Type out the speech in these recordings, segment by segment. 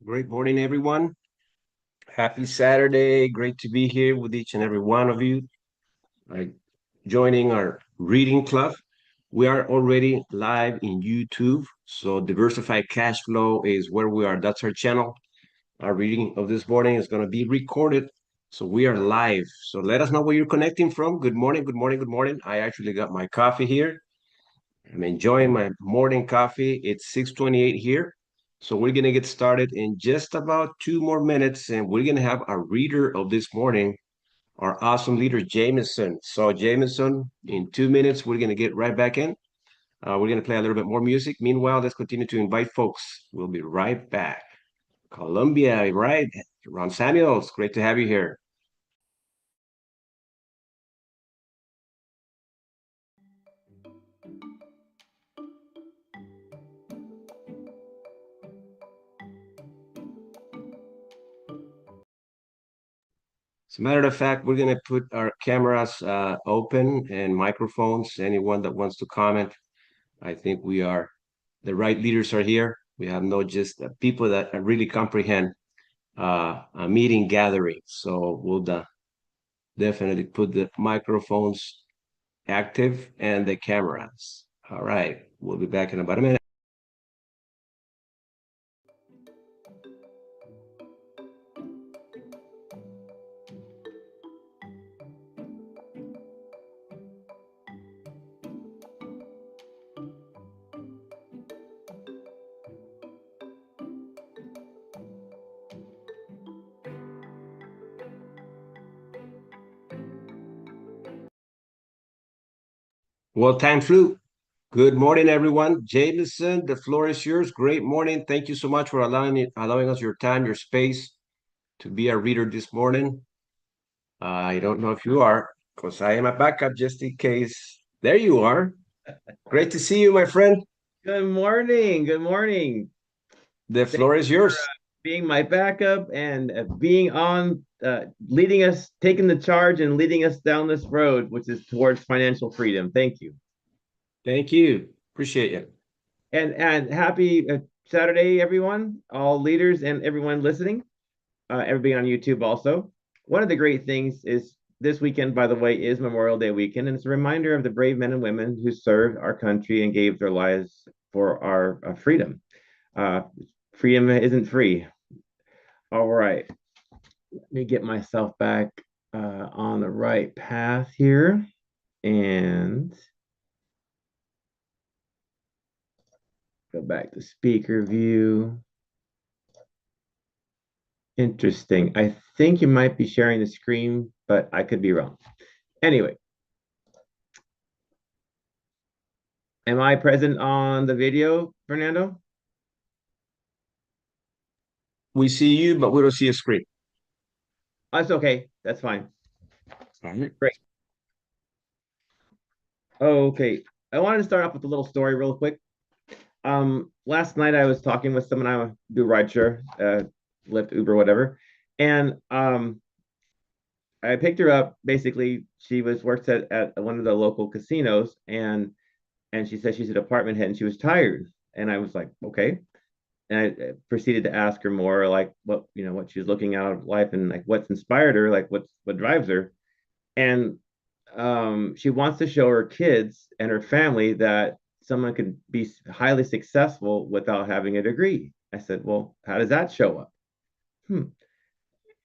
Great morning, everyone. Happy Saturday. Great to be here with each and every one of you. Like joining our reading club. We are already live in YouTube. So Diversified Cash Flow is where we are. That's our channel. Our reading of this morning is going to be recorded. So we are live. So let us know where you're connecting from. Good morning, good morning, good morning. I actually got my coffee here. I'm enjoying my morning coffee. It's 6:28 here. So we're going to get started in just about 2 more minutes, and we're going to have our reader of this morning, our awesome leader, Jameson. So Jameson, in 2 minutes, we're going to get right back in. We're going to play a little bit more music. Meanwhile, let's continue to invite folks. We'll be right back. Colombia, right? Ron Samuels, great to have you here. As a matter of fact, we're going to put our cameras open and microphones. Anyone that wants to comment, I think we are the right leaders are here. We have not just people that really comprehend a meeting gathering. So we'll definitely put the microphones active and the cameras. All right, we'll be back in about a minute. Well, time flew. Good morning, everyone. Jameson, the floor is yours. Great morning. Thank you so much for allowing us your time, your space to be a reader this morning. I don't know if you are, because I am a backup just in case. There you are. Great to see you, my friend. Good morning. Good morning. The Thank floor you is for yours. being my backup and being on, leading us, taking the charge and leading us down this road, which is towards financial freedom. Thank you. Thank you. Appreciate it. And happy Saturday, everyone, all leaders and everyone listening, everybody on YouTube also. One of the great things is this weekend, by the way, is Memorial Day weekend, and it's a reminder of the brave men and women who served our country and gave their lives for our freedom. Uh, Freedom isn't free. All right, let me get myself back on the right path here and go back to speaker view. Interesting. I think you might be sharing the screen, but I could be wrong. Anyway, am I present on the video, Fernando? We see you, but we don't see a screen. That's okay. That's fine. All right. Great. Okay. I wanted to start off with a little story real quick. Last night I was talking with someone I do rideshare, Lyft, Uber, whatever, and I picked her up. Basically, she was works at one of the local casinos, and she said she's a department head and she was tired. And I was like, okay. And I proceeded to ask her more, like what she was looking out of life and like what's inspired her, like what drives her. And she wants to show her kids and her family that someone can be highly successful without having a degree. I said, well, how does that show up? Hmm.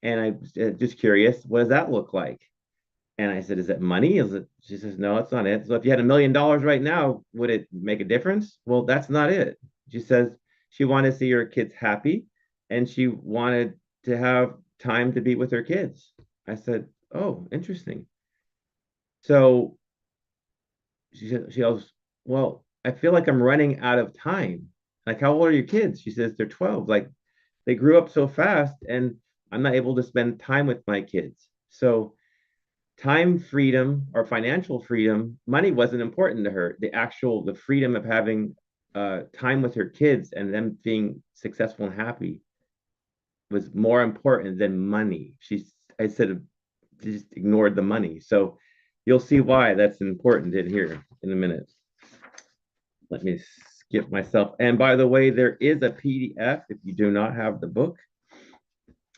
And I was just curious, what does that look like? And I said, is it money? Is it? She says, no, it's not it. So if you had $1 million right now, would it make a difference? Well, that's not it. She says she wanted to see her kids happy and she wanted to have time to be with her kids. I said, oh, interesting. So she goes, well, I feel like I'm running out of time. Like, how old are your kids? She says they're 12. Like, they grew up so fast and I'm not able to spend time with my kids. So time freedom or financial freedom, money wasn't important to her. The freedom of having time with her kids and them being successful and happy was more important than money. I said, just ignored the money. So you'll see why that's important in here in a minute. Let me skip myself. And by the way, there is a PDF if you do not have the book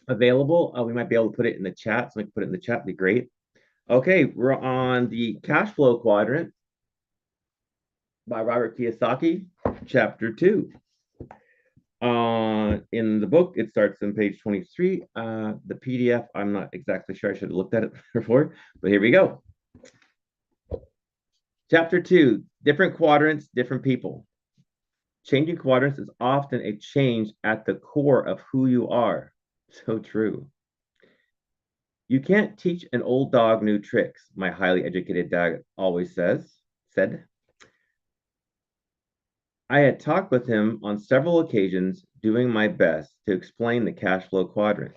available. We might be able to put it in the chat. So we can put it in the chat, be great. Okay, we're on the cash flow quadrant by Robert Kiyosaki, chapter 2. In the book, it starts on page 23. The PDF, I'm not exactly sure. I should have looked at it before, but here we go. Chapter 2, different quadrants, different people. Changing quadrants is often a change at the core of who you are. So true. You can't teach an old dog new tricks, my highly educated dad always said. I had talked with him on several occasions, doing my best to explain the cash flow quadrant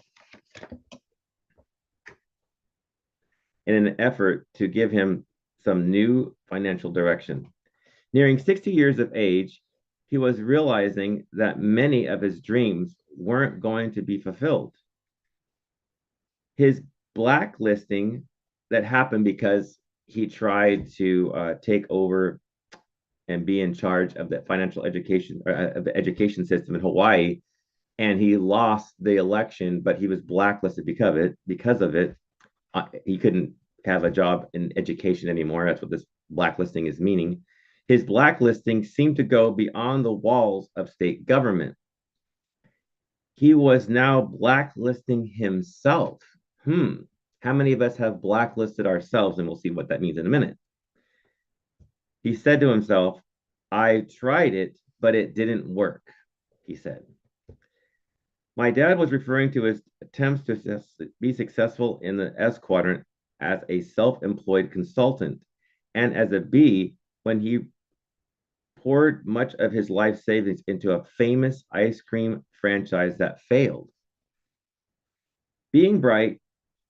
in an effort to give him some new financial direction. Nearing 60 years of age, he was realizing that many of his dreams weren't going to be fulfilled. His blacklisting that happened because he tried to take over and be in charge of the financial education of the education system in Hawaii, and he lost the election, but he was blacklisted because of it. He couldn't have a job in education anymore. That's what this blacklisting is meaning. His blacklisting seemed to go beyond the walls of state government. He was now blacklisting himself. How many of us have blacklisted ourselves? And we'll see what that means in a minute. He said to himself, I tried it, but it didn't work, he said. My dad was referring to his attempts to be successful in the S quadrant as a self-employed consultant and as a B when he poured much of his life savings into a famous ice cream franchise that failed. Being bright,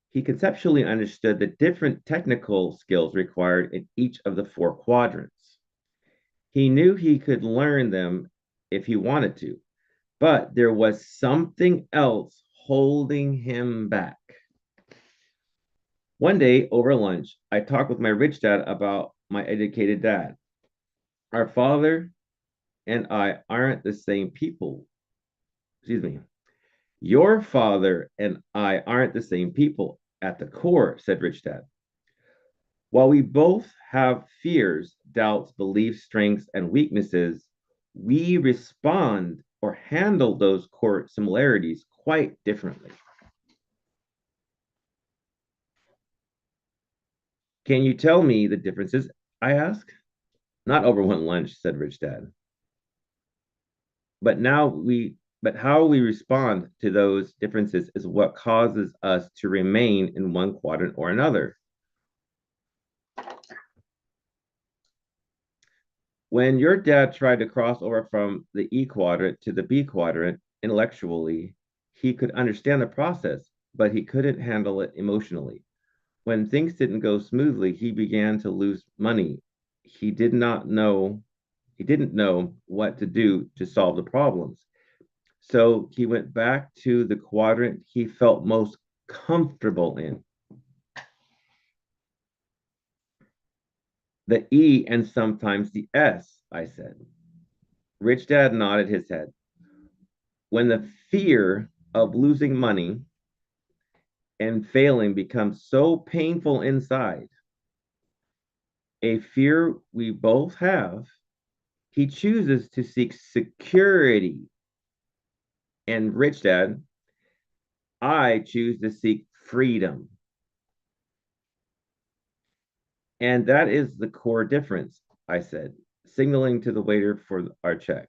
he conceptually understood the different technical skills required in each of the 4 quadrants. He knew he could learn them if he wanted to, but there was something else holding him back. One day over lunch, I talked with my rich dad about my educated dad. Our father and I aren't the same people. Excuse me. Your father and I aren't the same people at the core, said Rich Dad. While we both have fears, doubts, beliefs, strengths, and weaknesses, we respond or handle those core similarities quite differently. Can you tell me the differences? I asked. Not over one lunch, said Rich Dad. But how we respond to those differences is what causes us to remain in one quadrant or another. When your dad tried to cross over from the E quadrant to the B quadrant intellectually, he could understand the process, but he couldn't handle it emotionally. When things didn't go smoothly, he began to lose money. He didn't know what to do to solve the problems. So he went back to the quadrant he felt most comfortable in. The E and sometimes the S, I said. Rich Dad nodded his head. When the fear of losing money and failing becomes so painful inside, a fear we both have, he chooses to seek security. And Rich Dad, I choose to seek freedom. And that is the core difference, I said, signaling to the waiter for our check.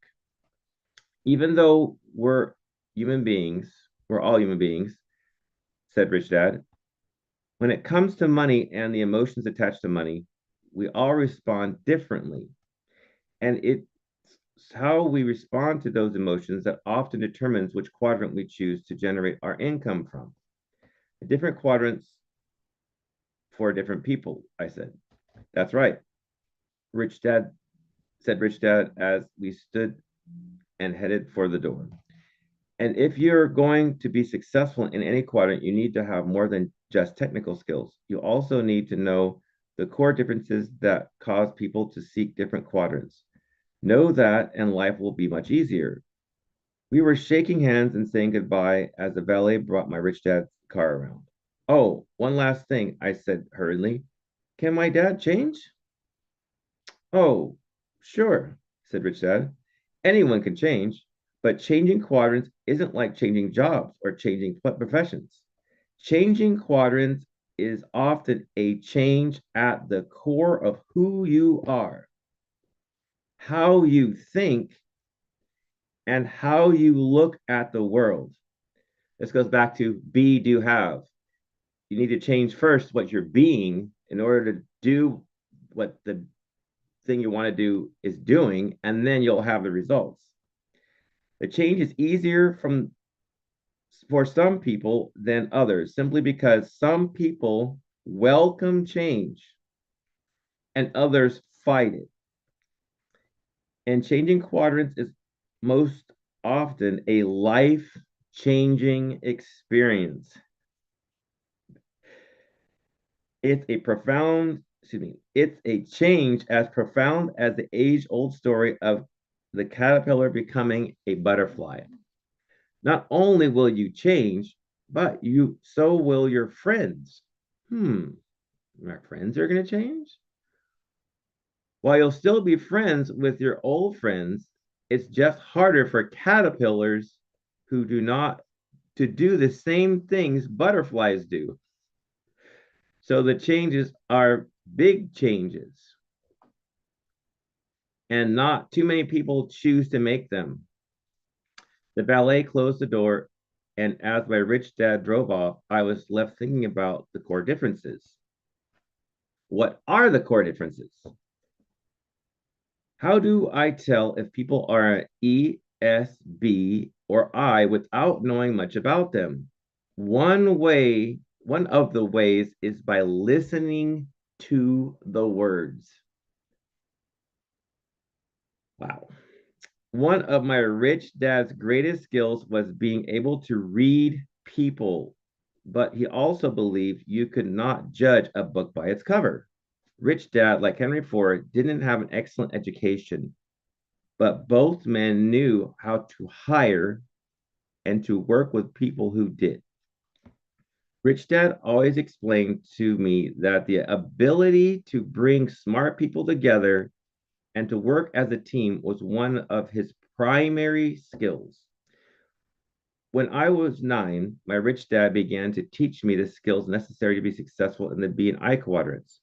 Even though we're all human beings, said Rich Dad. When it comes to money and the emotions attached to money, we all respond differently. And it's how we respond to those emotions that often determines which quadrant we choose to generate our income from. Different quadrants for different people, I said. That's right. Rich Dad as we stood and headed for the door. And if you're going to be successful in any quadrant, you need to have more than just technical skills. You also need to know the core differences that cause people to seek different quadrants. Know that, and life will be much easier. We were shaking hands and saying goodbye as the valet brought my rich dad's car around. Oh, one last thing, I said hurriedly. Can my dad change? Oh, sure, said Rich Dad. Anyone can change, but changing quadrants isn't like changing jobs or changing professions. Changing quadrants is often a change at the core of who you are, how you think, and how you look at the world. This goes back to be, do, have. You need to change first what you're being in order to do what the thing you want to do is doing, and then you'll have the results. The change is easier for some people than others, simply because some people welcome change and others fight it. And changing quadrants is most often a life changing experience. It's a profound, excuse me, it's a change as profound as the age old story of the caterpillar becoming a butterfly. Not only will you change, but so will your friends. My friends are going to change? While you'll still be friends with your old friends, it's just harder for caterpillars who do not to do the same things butterflies do. So the changes are big changes, and not too many people choose to make them. The valet closed the door, and as my rich dad drove off, I was left thinking about the core differences. What are the core differences? How do I tell if people are E, S, B, or I without knowing much about them? One of the ways is by listening to the words. Wow. One of my rich dad's greatest skills was being able to read people, but he also believed you could not judge a book by its cover. Rich Dad, like Henry Ford, didn't have an excellent education, but both men knew how to hire and to work with people who did. Rich Dad always explained to me that the ability to bring smart people together and to work as a team was one of his primary skills. When I was 9, my rich dad began to teach me the skills necessary to be successful in the B and I quadrants.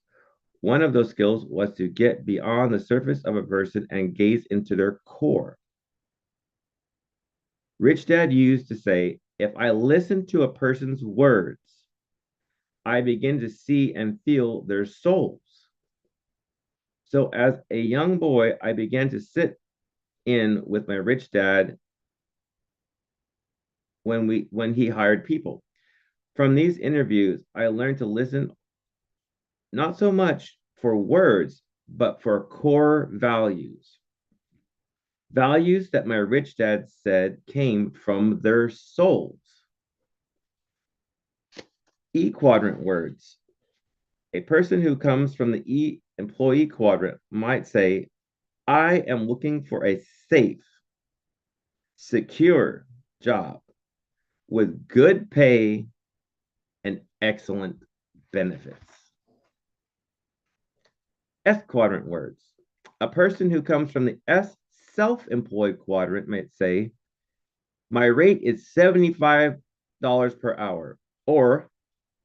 One of those skills was to get beyond the surface of a person and gaze into their core. Rich Dad used to say, if I listen to a person's words, I begin to see and feel their souls. So as a young boy, I began to sit in with my rich dad when he hired people. From these interviews, I learned to listen not so much for words, but for core values. Values that my rich dad said came from their souls. E quadrant words. A person who comes from the E employee quadrant might say, I am looking for a safe, secure job with good pay and excellent benefits. S quadrant words. A person who comes from the S self employed quadrant might say, my rate is $75 per hour, or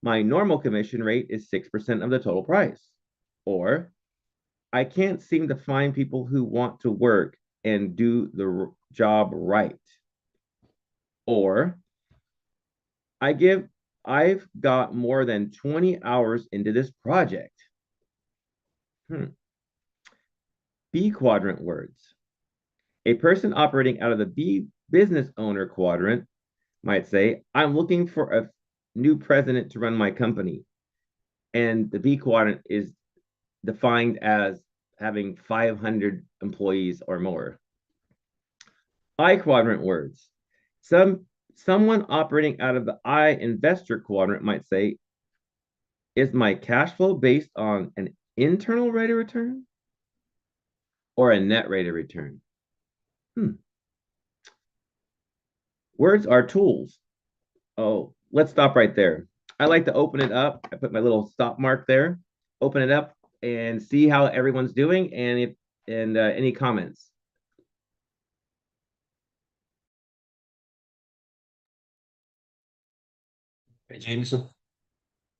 my normal commission rate is 6% of the total price, or I can't seem to find people who want to work and do the job right, or I've got more than 20 hours into this project. B quadrant words. A person operating out of the B business owner quadrant might say, I'm looking for a new president to run my company. And the B quadrant is defined as having 500 employees or more. I quadrant words. Someone operating out of the I investor quadrant might say, is my cash flow based on an internal rate of return or a net rate of return? Hmm. Words are tools. Oh, let's stop right there. I like to open it up. I put my little stop mark there. Open it up and see how everyone's doing, and if and any comments. Hey, Jameson.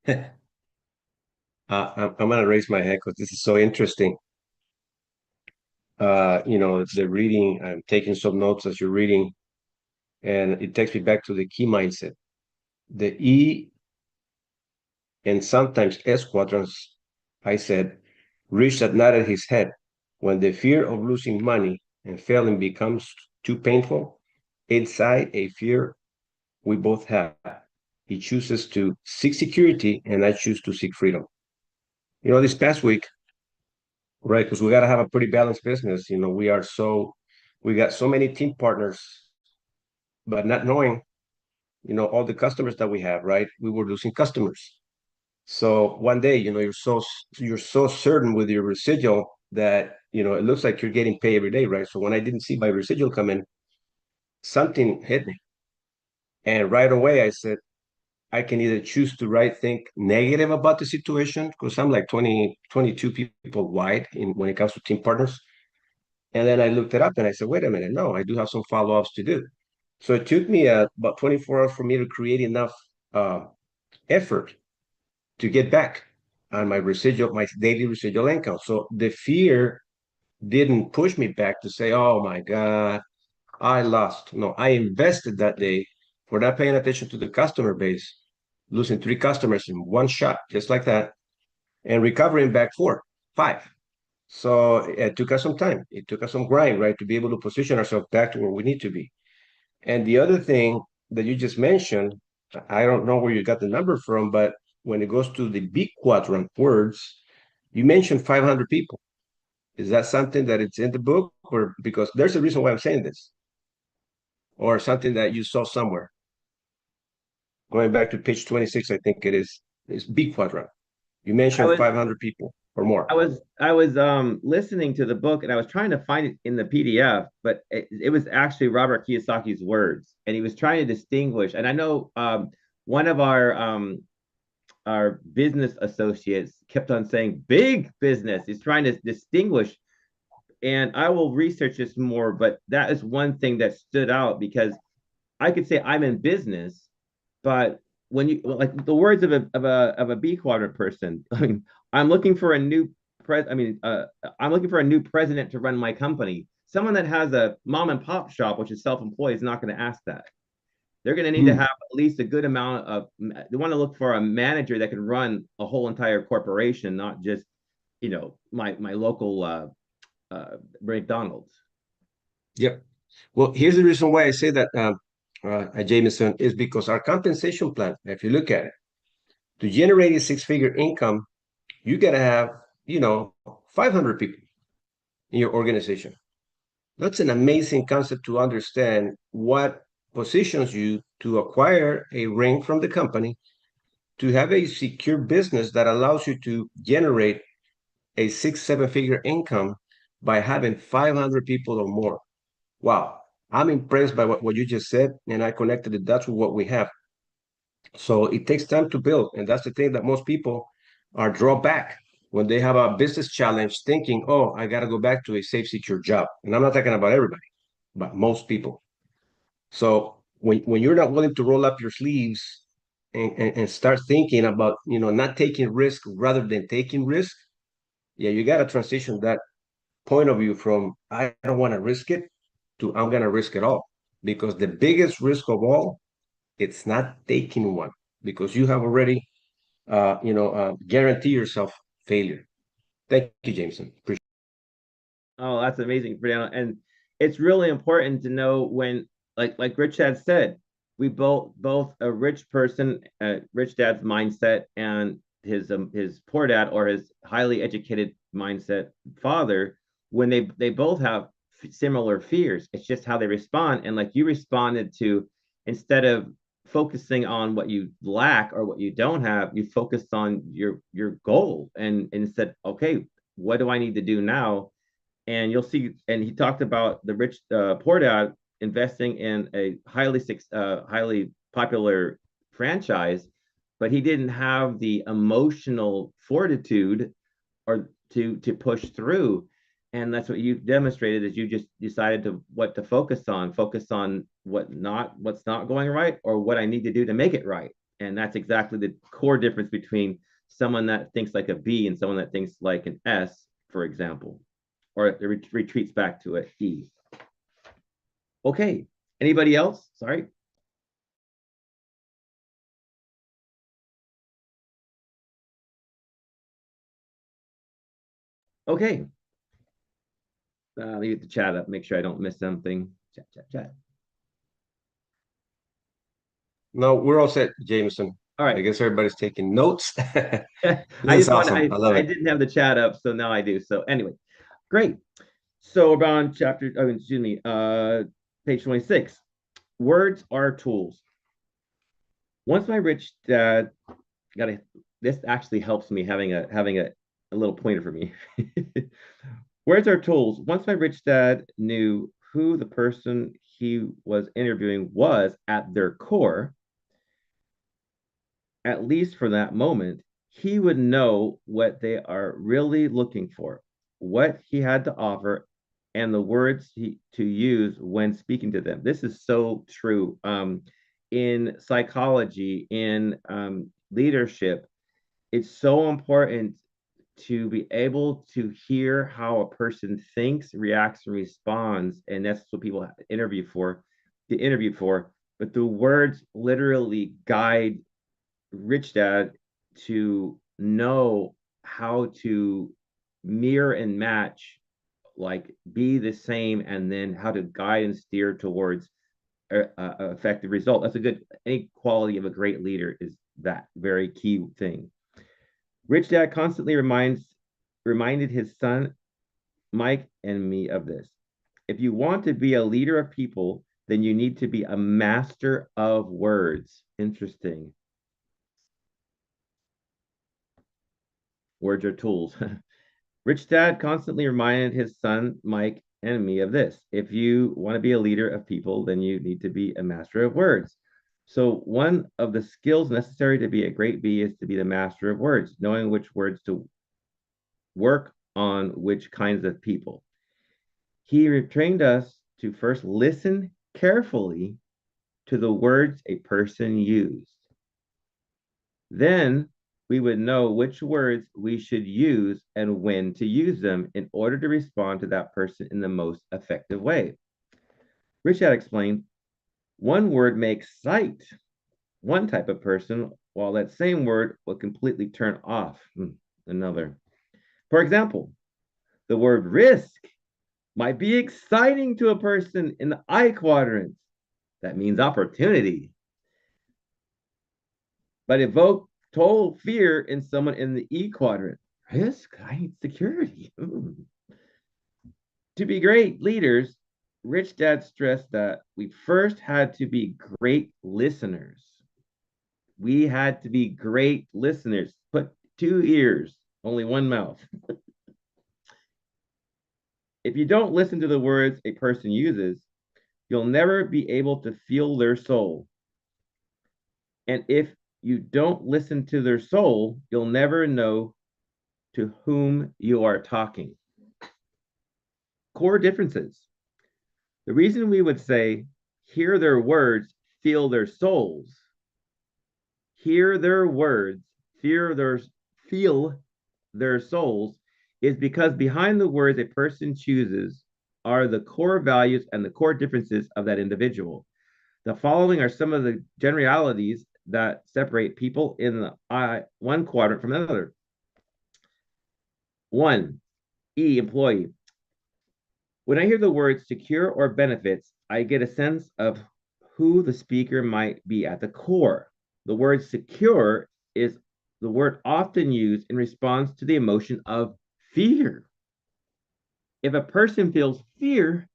I'm gonna raise my hand because this is so interesting. The reading, I'm taking some notes as you're reading, and it takes me back to the key mindset. The E and sometimes S quadrants, I said, Richard nodded his head. When the fear of losing money and failing becomes too painful, inside a fear we both have. He chooses to seek security, and I choose to seek freedom. This past week, right? Because we got to have a pretty balanced business. We got so many team partners, but not knowing, all the customers that we have, right? We were losing customers. So one day, you're so certain with your residual that, it looks like you're getting paid every day, right? So when I didn't see my residual come in, something hit me. And right away I said, I can either choose to think negative about the situation, because I'm like 20, 22 people wide when it comes to team partners. And then I looked it up and I said, wait a minute, no, I do have some follow-ups to do. So it took me about 24 hours for me to create enough effort to get back on my daily residual income. So the fear didn't push me back to say, oh my God, I lost. No, I invested that day for not paying attention to the customer base, losing 3 customers in one shot, just like that, and recovering back 5. So it took us some time. It took us some grind, right, to be able to position ourselves back to where we need to be. And the other thing that you just mentioned, I don't know where you got the number from, but when it goes to the big quadrant words, you mentioned 500 people. Is that something that it's in the book, or because there's a reason why I'm saying this, or something that you saw somewhere? Going back to page 26, I think it's big quadrant. You I mentioned was 500 people or more. I was listening to the book and I was trying to find it in the PDF, but it was actually Robert Kiyosaki's words, and he was trying to distinguish. And I know one of our business associates kept on saying big business. He's trying to distinguish, and I will research this more, but that is one thing that stood out because I could say I'm in business, but when you like the words of a B quadrant person, I mean, I'm looking for a new I'm looking for a new president to run my company. Someone that has a mom and pop shop, which is self-employed, is not going to ask that. They're going to need to Hmm. have at least a good amount of. They want to look for a manager that can run a whole entire corporation, not just my local McDonald's. Yep. Well, here's the reason why I say that, Jameson, is because our compensation plan, if you look at it, to generate a six-figure income, you got to have, 500 people in your organization. That's an amazing concept to understand what positions you to acquire a ring from the company, to have a secure business that allows you to generate a 6, 7 figure income by having 500 people or more. Wow. I'm impressed by what you just said, and I connected the dots with what we have. So it takes time to build. And that's the thing that most people are draw back when they have a business challenge, thinking, oh, I got to go back to a safe, secure job. And I'm not talking about everybody, but most people. So when you're not willing to roll up your sleeves and start thinking about, not taking risk rather than taking risk, yeah, you got to transition that point of view from I don't want to risk it to I'm going to risk it all. Because the biggest risk of all, it's not taking one, because you have already, guarantee yourself failure. Thank you, Jameson. Appreciate Oh, that's amazing, Brianna. And it's really important to know when, like Rich had said, we both a rich person, rich dad's mindset, and his poor dad or his highly educated mindset father, when they both have similar fears. It's just how they respond. And like you responded to, instead of focusing on what you lack or what you don't have, you focused on your goal and said, okay, what do I need to do now And you'll see, and he talked about the rich poor dad investing in a highly popular franchise, but he didn't have the emotional fortitude or to push through. And that's what you demonstrated, is you just decided to what to focus on what's not going right, or what I need to do to make it right. And that's exactly the core difference between someone that thinks like a B and someone that thinks like an S, for example, or it retreats back to an E. Okay, anybody else? Sorry. Okay. Let me get the chat up, make sure I don't miss something. Chat. No, we're all set, Jameson. All I right. guess everybody's taking notes. I This is just want awesome. I love I it. didn't have the chat up, so now I do. So anyway, great. So around excuse me, page 26. Words are tools. Once my rich dad got a this actually helps me having a little pointer for me. Words are tools. Once my rich dad knew who the person he was interviewing was at their core, at least for that moment, he would know what they are really looking for, what he had to offer, and the words to use when speaking to them. This is so true. In psychology, in leadership, it's so important to be able to hear how a person thinks, reacts, and responds. And that's what people interview for. But the words literally guide Rich Dad to know how to mirror and match, like be the same, and then how to guide and steer towards a effective result. That's a good, any quality of a great leader is that very key thing. Rich Dad constantly reminded his son Mike and me of this. If you want to be a leader of people, then you need to be a master of words. Interesting. Words are tools. Rich Dad constantly reminded his son, Mike, and me of this. If you want to be a leader of people, then you need to be a master of words. So, one of the skills necessary to be a great bee is to be the master of words, knowing which words to work on which kinds of people. He trained us to first listen carefully to the words a person used. Then we would know which words we should use and when to use them in order to respond to that person in the most effective way. Richard explained, one word may excite one type of person, while that same word will completely turn off another. For example, the word risk might be exciting to a person in the I quadrant. That means opportunity. But evoke total fear in someone in the E quadrant. Risk? I need security. To be great leaders, Rich Dad stressed that we first had to be great listeners. We had to be great listeners. Put two ears, only one mouth. If you don't listen to the words a person uses, you'll never be able to feel their soul. And if you don't listen to their soul, you'll never know to whom you are talking. Core differences. The reason we would say, hear their words, feel their souls, hear their words, feel their souls, is because behind the words a person chooses are the core values and the core differences of that individual. The following are some of the generalities that separate people in the one quadrant from another. One, E, employee. When I hear the words secure or benefits, I get a sense of who the speaker might be at the core. The word secure is the word often used in response to the emotion of fear. If a person feels fear,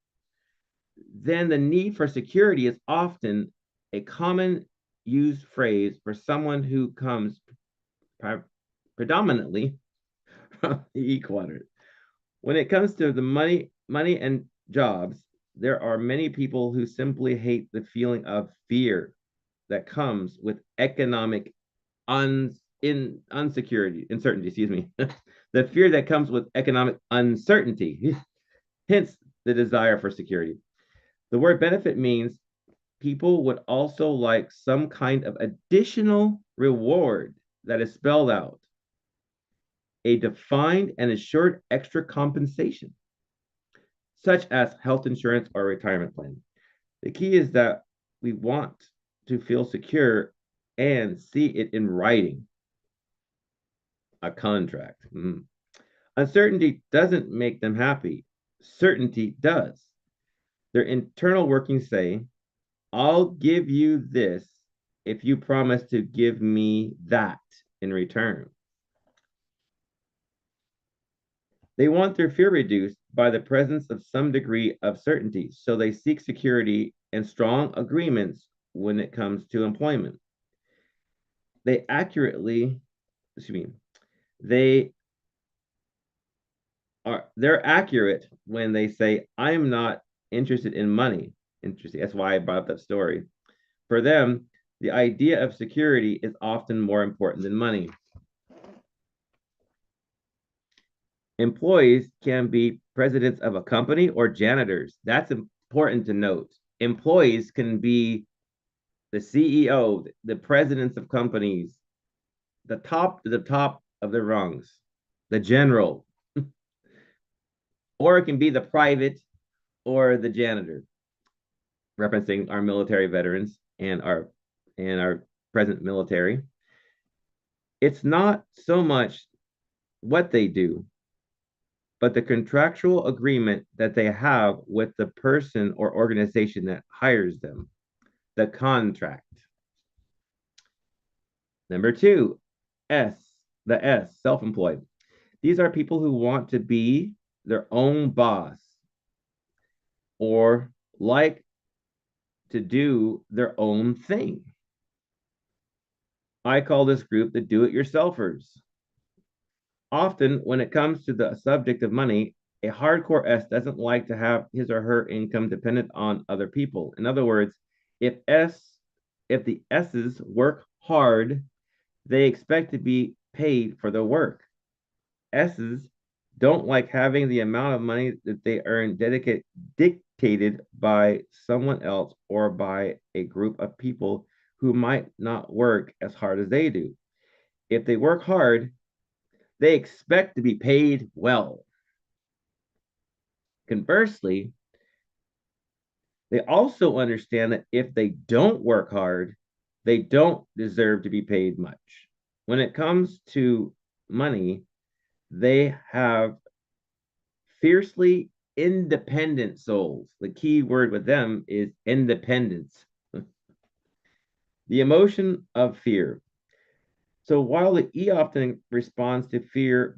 then the need for security is often a common used phrase for someone who comes predominantly from the E quadrant. When it comes to the money and jobs, there are many people who simply hate the feeling of fear that comes with economic uncertainty, excuse me. The fear that comes with economic uncertainty, hence the desire for security. The word benefit means people would also like some kind of additional reward that is spelled out, a defined and assured extra compensation, such as health insurance or retirement plan. The key is that we want to feel secure and see it in writing, a contract. Uncertainty doesn't make them happy, certainty does. Their internal workings say, I'll give you this if you promise to give me that in return. They want their fear reduced by the presence of some degree of certainty, so they seek security and strong agreements when it comes to employment. They accurately, excuse me, they they're accurate when they say, I am not interested in money. Interesting. That's why I brought up that story. For them, the idea of security is often more important than money. Employees can be presidents of a company or janitors. That's important to note. Employees can be the CEO, the presidents of companies, the top of the rungs, the general, or it can be the private or the janitor, referencing our military veterans and our present military. It's not so much what they do, but the contractual agreement that they have with the person or organization that hires them, the contract. Number two, the S, self employed. These are people who want to be their own boss or like to do their own thing. I call this group the do it yourselfers. Often, when it comes to the subject of money, a hardcore S doesn't like to have his or her income dependent on other people. In other words, if S if the S's work hard, they expect to be paid for their work. S's don't like having the amount of money that they earn dictated by someone else or by a group of people who might not work as hard as they do. If they work hard, they expect to be paid well. Conversely, they also understand that if they don't work hard, they don't deserve to be paid much. When it comes to money, they have fiercely independent souls. The key word with them is independence. The emotion of fear. So while the E often responds to fear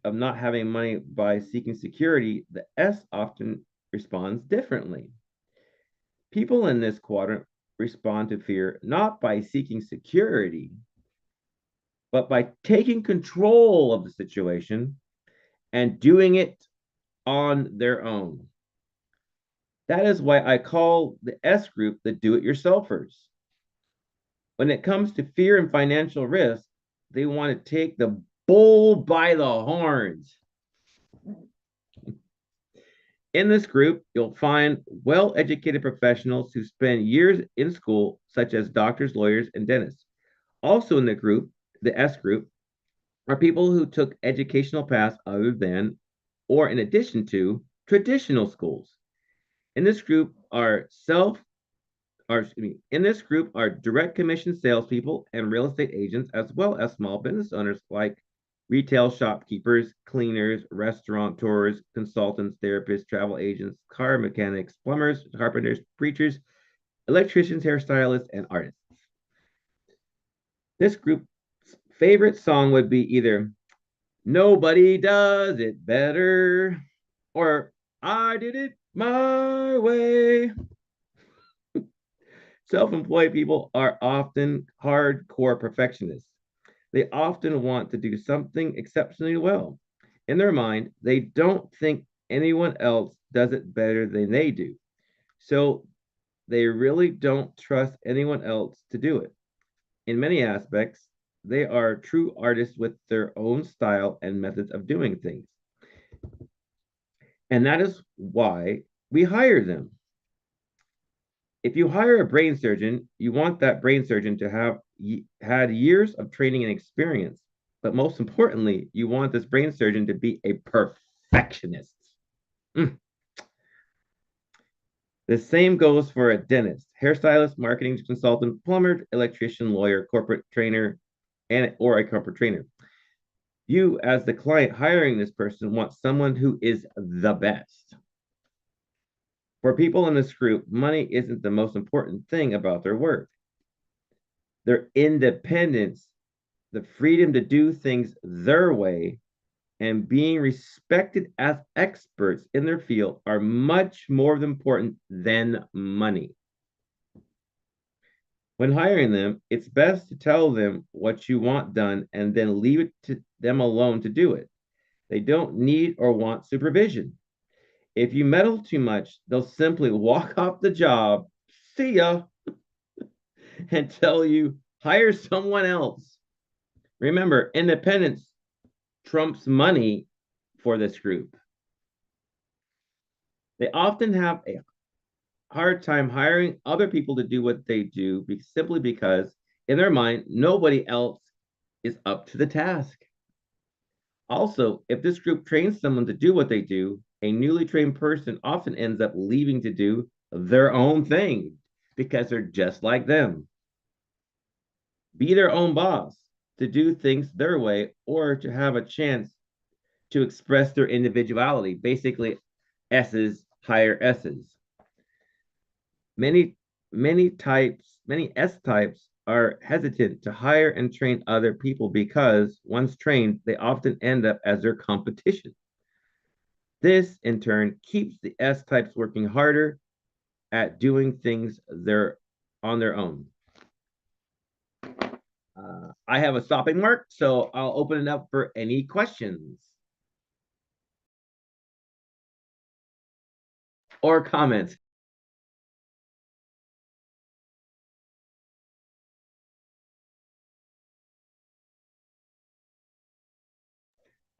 of not having money by seeking security, the S often responds differently. People in this quadrant respond to fear not by seeking security, but by taking control of the situation and doing it on their own. That is why I call the S group the do it yourselfers. When it comes to fear and financial risk, they want to take the bull by the horns. In this group, you'll find well educated professionals who spend years in school, such as doctors, lawyers, and dentists. Also in the group, the S group, are people who took educational paths other than or in addition to traditional schools. In this group are in this group are direct commission salespeople and real estate agents, as well as small business owners like retail shopkeepers, cleaners, restaurateurs, consultants, therapists, travel agents, car mechanics, plumbers, carpenters, preachers, electricians, hairstylists, and artists. This group's favorite song would be either Nobody Does It Better or I Did It My Way. Self employed people are often hardcore perfectionists. They often want to do something exceptionally well. In their mind, they don't think anyone else does it better than they do. So they really don't trust anyone else to do it. In many aspects, they are true artists with their own style and methods of doing things. And that is why we hire them. If you hire a brain surgeon, you want that brain surgeon to have had years of training and experience. But most importantly, you want this brain surgeon to be a perfectionist. Mm. The same goes for a dentist, hairstylist, marketing consultant, plumber, electrician, lawyer, corporate trainer, or a corporate trainer. You, as the client hiring this person, want someone who is the best. For people in this group, money isn't the most important thing about their work. Their independence, the freedom to do things their way, and being respected as experts in their field are much more important than money. When hiring them, it's best to tell them what you want done and then leave it to them alone to do it. They don't need or want supervision. If you meddle too much, they'll simply walk off the job, see ya, and tell you, hire someone else. Remember, independence trumps money for this group. They often have a hard time hiring other people to do what they do simply because, in their mind, nobody else is up to the task. Also, if this group trains someone to do what they do, a newly trained person often ends up leaving to do their own thing because they're just like them. Be their own boss, to do things their way, or to have a chance to express their individuality. Basically, S's higher S's. Many S types are hesitant to hire and train other people because once trained, they often end up as their competition. This, in turn, keeps the S types working harder at doing things on their own. I have a stopping mark, so I'll open it up for any questions or comments.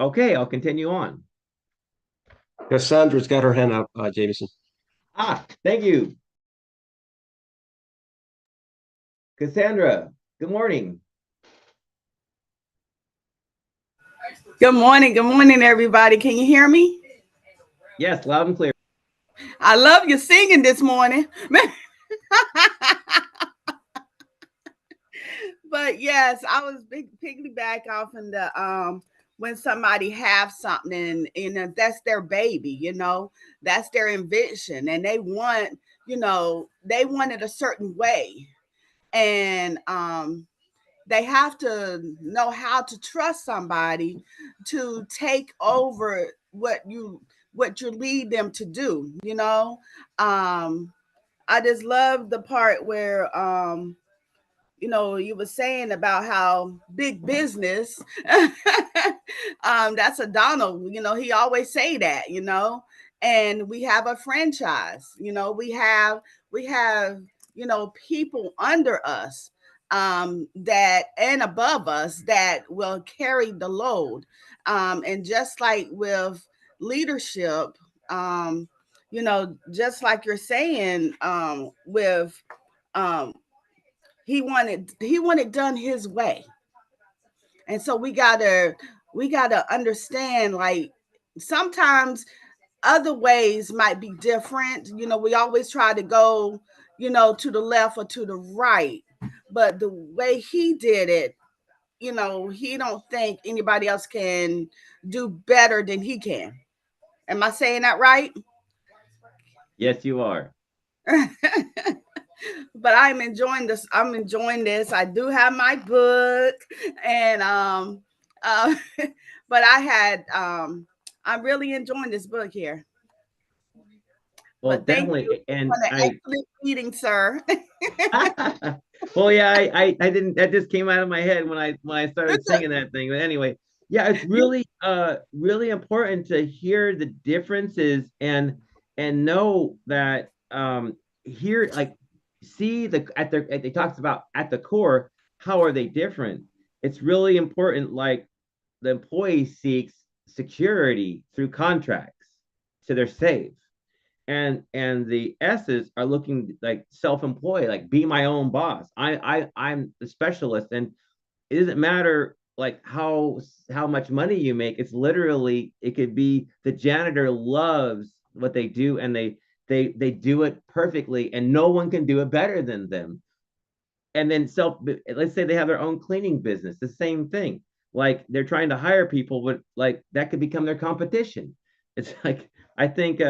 Okay, I'll continue on. Cassandra's got her hand up, Jameson. Thank you. Cassandra, good morning. Good morning. Good morning, everybody. Can you hear me? Yes, loud and clear. I love your singing this morning. But yes, I was piggyback off in the when somebody have something and that's their baby, that's their invention and they want, they want it a certain way. And they have to know how to trust somebody to take over what you lead them to do, I just love the part where you were saying about how big business that's a Donald, he always say that, and we have a franchise, we have people under us that and above us that will carry the load, and just like with leadership, just like you're saying, with um, he wanted done his way, and so we gotta understand, like, sometimes other ways might be different. We always try to go to the left or to the right, but the way he did it, he don't think anybody else can do better than he can. Am I saying that right? Yes, you are. But I'm enjoying this. I'm enjoying this. I do have my book, and uh, but I'm really enjoying this book here. Well, But thank you definitely. And for the excellent reading, sir. well, yeah, I didn't, that just came out of my head when I started singing that thing. But anyway, Yeah, it's really important to hear the differences and know that here like see the at their it talks about at the core, how are they different? It's really important, like the employee seeks security through contracts, so they're safe. And the S's are looking like self-employed, like be my own boss. I'm the specialist, and it doesn't matter like how much money you make. It's literally, it could be the janitor loves what they do, and they do it perfectly, and no one can do it better than them. And then let's say they have their own cleaning business, the same thing. Like they're trying to hire people, but like that could become their competition. It's like, I think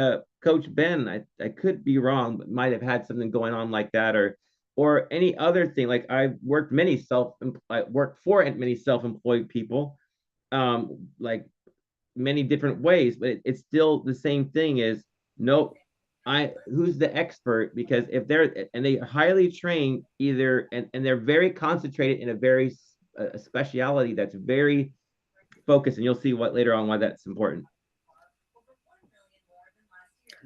Coach Ben, I could be wrong, but might have had something going on like that, or any other thing. Like I worked for many self-employed people, like many different ways, but it's still the same thing. Is no, I who's the expert? Because if they're and they highly trained either, and they're very concentrated in a very a speciality that's very focused, and you'll see what later on why that's important.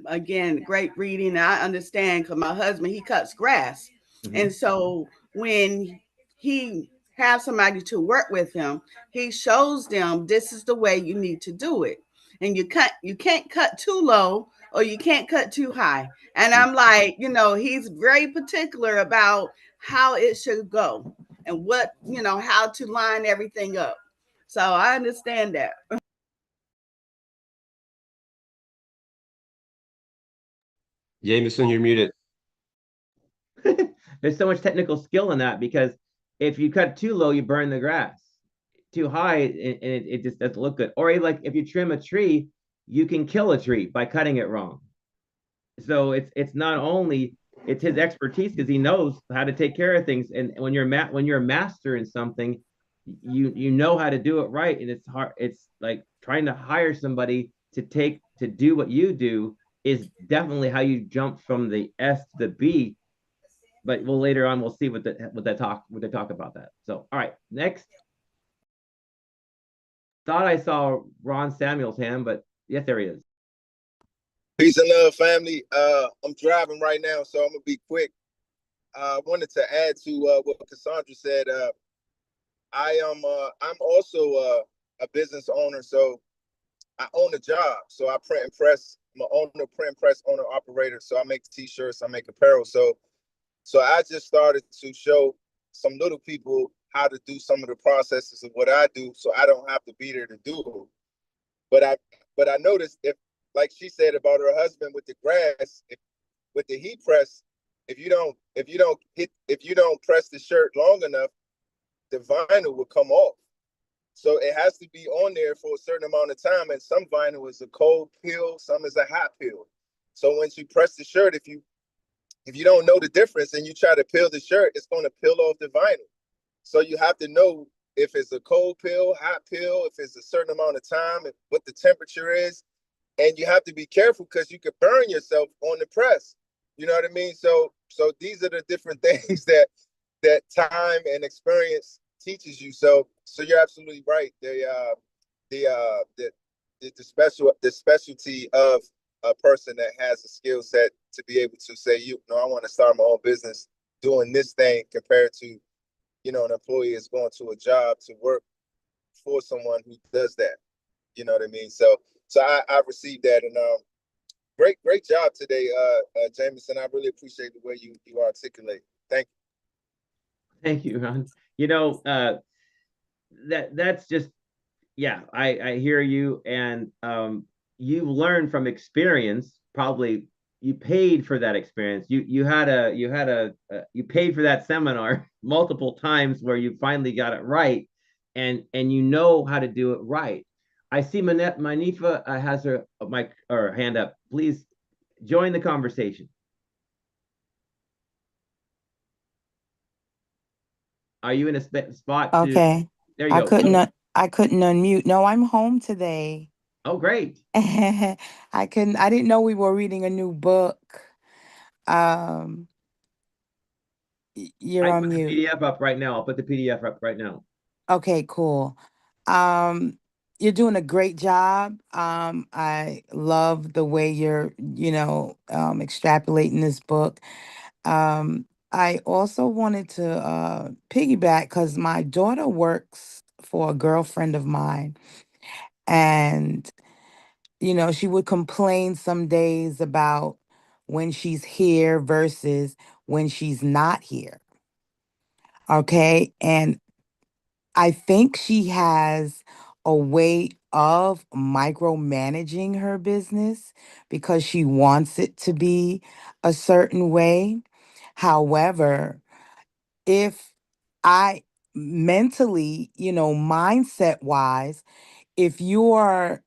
Again, great reading. I understand because my husband, he cuts grass. Mhm. And so when he have somebody to work with him, he shows them this is the way you need to do it. And you can't cut too low or you can't cut too high. And I'm like, he's very particular about how it should go and what, how to line everything up. So I understand that. Jameson, you're muted. There's so much technical skill in that, because if you cut too low, you burn the grass. Too high, and it just doesn't look good. Or like if you trim a tree, you can kill a tree by cutting it wrong. So it's not only, it's his expertise, because he knows how to take care of things. And when you're a master in something, you know how to do it right. And it's hard. It's like trying to hire somebody to do what you do is definitely how you jump from the S to the B. But we'll later on we'll see what they talk about that. So all right, next. Thought I saw Ron Samuel's hand, but yes, there he is. Peace and love, family. I'm driving right now, so I'm gonna be quick. I wanted to add to what Cassandra said. I'm also a business owner, so I own a job. So I print and press. I'm an owner, print and press owner operator. So I make T-shirts, I make apparel. So I just started to show some little people how to do some of the processes of what I do, so I don't have to be there to do it. But I noticed, if, like she said about her husband with the grass, with the heat press, if you don't press the shirt long enough, the vinyl will come off. So it has to be on there for a certain amount of time. And some vinyl is a cold peel, some is a hot peel. So once you press the shirt, if you don't know the difference and you try to peel the shirt, it's going to peel off the vinyl. So you have to know if it's a cold peel, hot peel, if it's a certain amount of time, what the temperature is. And you have to be careful because you could burn yourself on the press. You know what I mean? So these are the different things that time and experience teaches you. So you're absolutely right. The specialty of a person that has a skill set to be able to say, I want to start my own business doing this thing, compared to, an employee is going to a job to work for someone who does that. You know what I mean? So I received that, and great job today, Jameson. I really appreciate the way you articulate. Thank you. Thank you, Ron. That's just, yeah, I hear you. And you learned from experience. Probably you paid for that experience. You paid for that seminar multiple times where you finally got it right, and you know how to do it right. I see Manifa has her mic or hand up. Please join the conversation. Are you in a spot to? Okay. There you go. I couldn't unmute. No, I'm home today. Oh, great. I didn't know we were reading a new book. You're I on put the mute. PDF up right now. I'll put the PDF up right now. Okay, cool. you're doing a great job. I love the way you're, extrapolating this book. I also wanted to piggyback because my daughter works for a girlfriend of mine, and she would complain some days about when she's here versus when she's not here. Okay, and I think she has a way of micromanaging her business because she wants it to be a certain way. However, if I mentally, mindset wise, if you are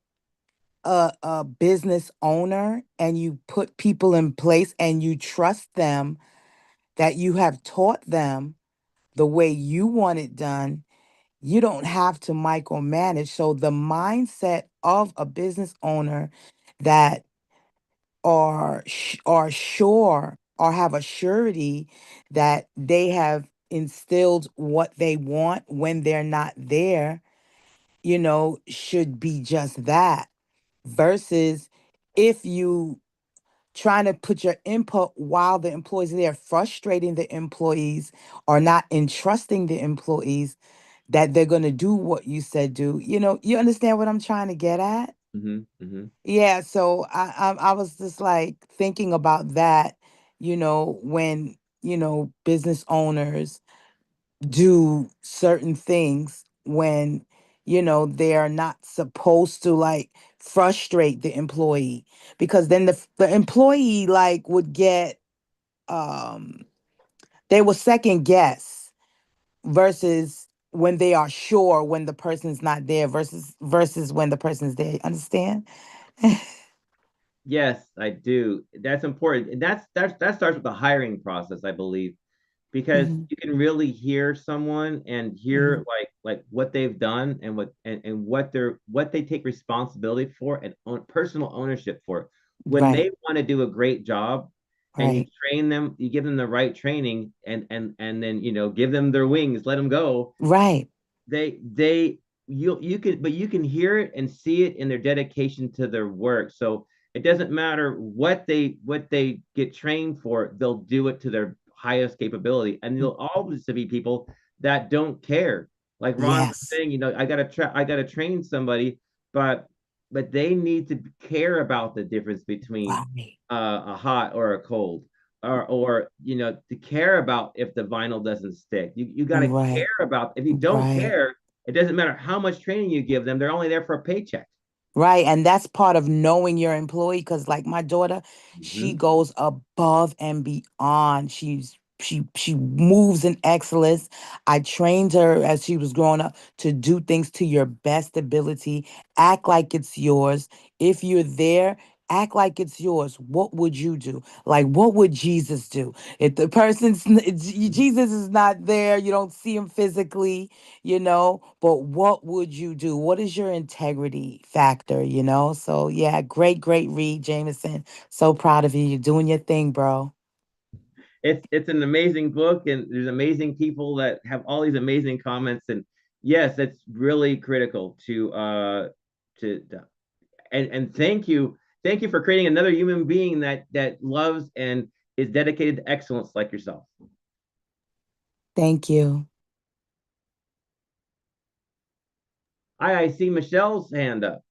a business owner and you put people in place and you trust them, that you have taught them the way you want it done, you don't have to micromanage. So the mindset of a business owner that are sure or have a surety that they have instilled what they want when they're not there, should be just that. Versus if you trying to put your input while the employees are there, frustrating the employees or not entrusting the employees that they're going to do what you said do. You understand what I'm trying to get at? Yeah, so I was just like thinking about that, when, business owners do certain things when, they are not supposed to like frustrate the employee because then the employee like would get um they will second guess versus when they are sure when the person's not there versus when the person's there. Understand? Yes, I do. That's important. And that starts with the hiring process, I believe, because Mhm, you can really hear someone and hear mhm. like what they've done and what they take responsibility for and personal ownership for. When Right, they want to do a great job and you right, train them, you give them the right training and then give them their wings, let them go. right, They you can but you can hear it and see it in their dedication to their work. So it doesn't matter what they get trained for, they'll do it to their highest capability. And mm, there'll always be people that don't care. Like Ron was yes, saying, I gotta train somebody, but they need to care about the difference between right, a hot or a cold, or to care about if the vinyl doesn't stick. You got to right, care about. If you don't right. care, it doesn't matter how much training you give them, they're only there for a paycheck. Right. And that's part of knowing your employee. Cause like my daughter, she Hmm. goes above and beyond. She moves in excellence. I trained her as she was growing up to do things to your best ability. Act like it's yours. If you're there, act like it's yours. What would you do? Like, what would Jesus do? If the Jesus is not there, you don't see him physically, but what would you do? What is your integrity factor? So yeah, great read, Jameson. So proud of you. You're doing your thing, bro. It's an amazing book, and there's amazing people that have all these amazing comments. And yes, it's really critical to and thank you for creating another human being that loves and is dedicated to excellence like yourself. Thank you. I see Michelle's hand up.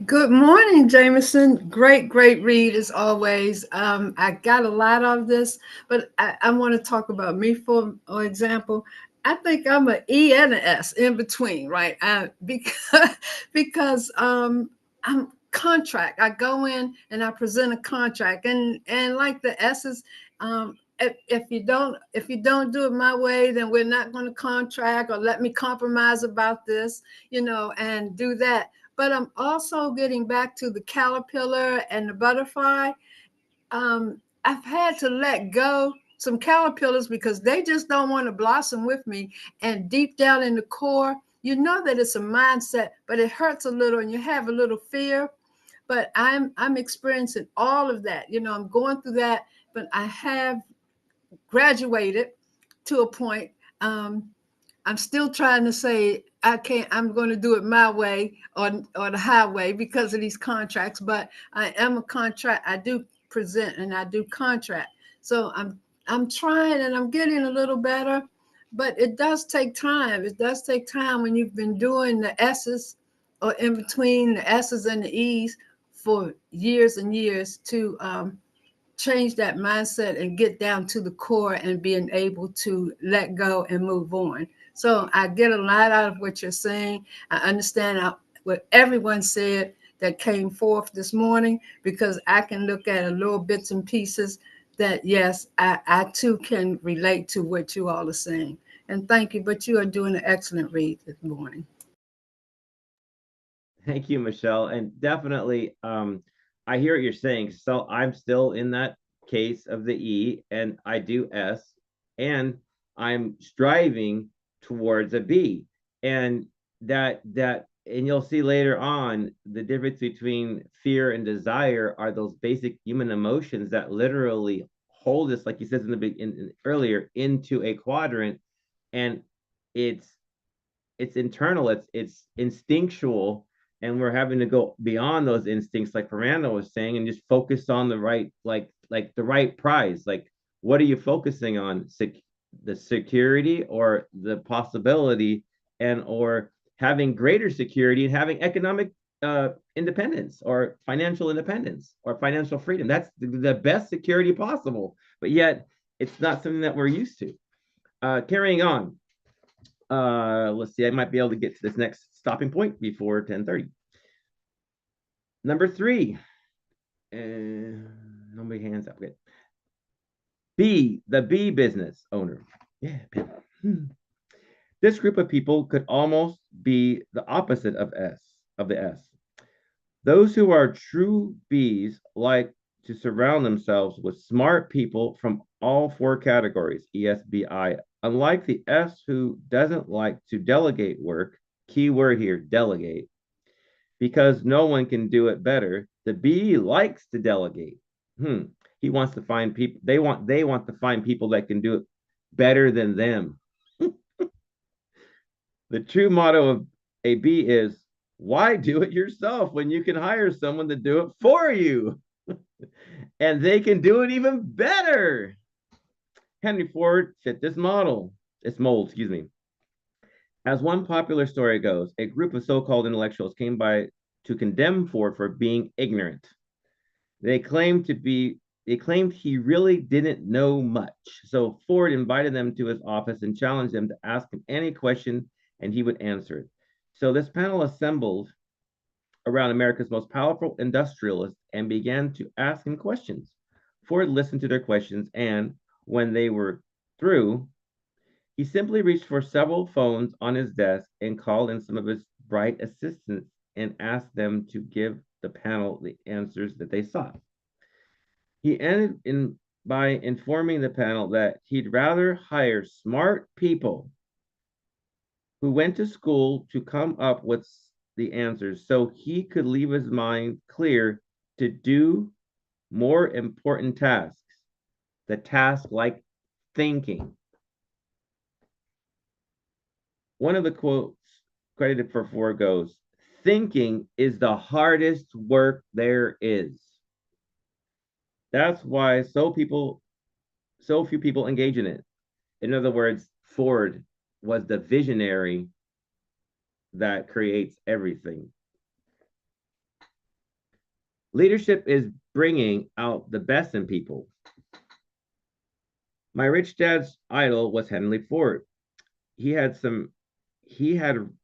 Good morning, Jameson. Great read as always. I got a lot of this, but I want to talk about me for example. I think I'm an E and an S in between, right? Because I'm contract. I go in and I present a contract, and like the S's, if you don't do it my way, then we're not going to contract, or let me compromise about this, and do that. But I'm also getting back to the caterpillar and the butterfly. I've had to let go some caterpillars because they just don't want to blossom with me. And deep down in the core, you know that it's a mindset, but it hurts a little and you have a little fear. But I'm experiencing all of that. I'm going through that, but I have graduated to a point. I'm still trying to say I'm going to do it my way or the highway because of these contracts, but I am a contract. I do present and I do contract. So I'm trying and I'm getting a little better, but it does take time. It does take time when you've been doing the S's or in between the S's and the E's for years and years to change that mindset and get down to the core and being able to let go and move on. So I get a lot out of what you're saying. I understand what everyone said that came forth this morning because I can look at a little bits and pieces that, yes, I too can relate to what you all are saying. And thank you, but you are doing an excellent read this morning. Thank you, Michelle. And definitely, I hear what you're saying. So I'm still in that case of the E and I do S, and I'm striving towards a B. And and you'll see later on the difference between fear and desire are those basic human emotions that literally hold us, like you said in the earlier, into a quadrant. And it's internal, it's instinctual, and we're having to go beyond those instincts, like Fernando was saying, and just focus on the right, like the right prize. Like, what are you focusing on? The security or the possibility, and or having greater security and having economic independence or financial independence or financial freedom. That's the best security possible, but yet it's not something that we're used to. Carrying on, let's see, I might be able to get to this next stopping point before 10:30. Number 3, and nobody hands up. Good. B, the B business owner. Yeah. This group of people could almost be the opposite of the S. Those who are true Bs like to surround themselves with smart people from all 4 categories, ESBI, unlike the S who doesn't like to delegate work, key word here, delegate, because no one can do it better. The B likes to delegate. He wants to find people, they want to find people that can do it better than them. The true motto of a B is, why do it yourself when you can hire someone to do it for you? And they can do it even better. Henry Ford fit this mold, excuse me. As one popular story goes, a group of so-called intellectuals came by to condemn Ford for being ignorant. They claimed he really didn't know much. So Ford invited them to his office and challenged them to ask him any question and he would answer it. So this panel assembled around America's most powerful industrialists and began to ask him questions. Ford listened to their questions, and when they were through, he simply reached for several phones on his desk and called in some of his bright assistants and asked them to give the panel the answers that they sought. He ended by informing the panel that he'd rather hire smart people who went to school to come up with the answers so he could leave his mind clear to do more important tasks, the task like thinking. One of the quotes credited for Ford goes, thinking is the hardest work there is. That's why so few people engage in it. In other words, Ford was the visionary that creates everything. Leadership is bringing out the best in people. My rich dad's idol was Henry Ford. He had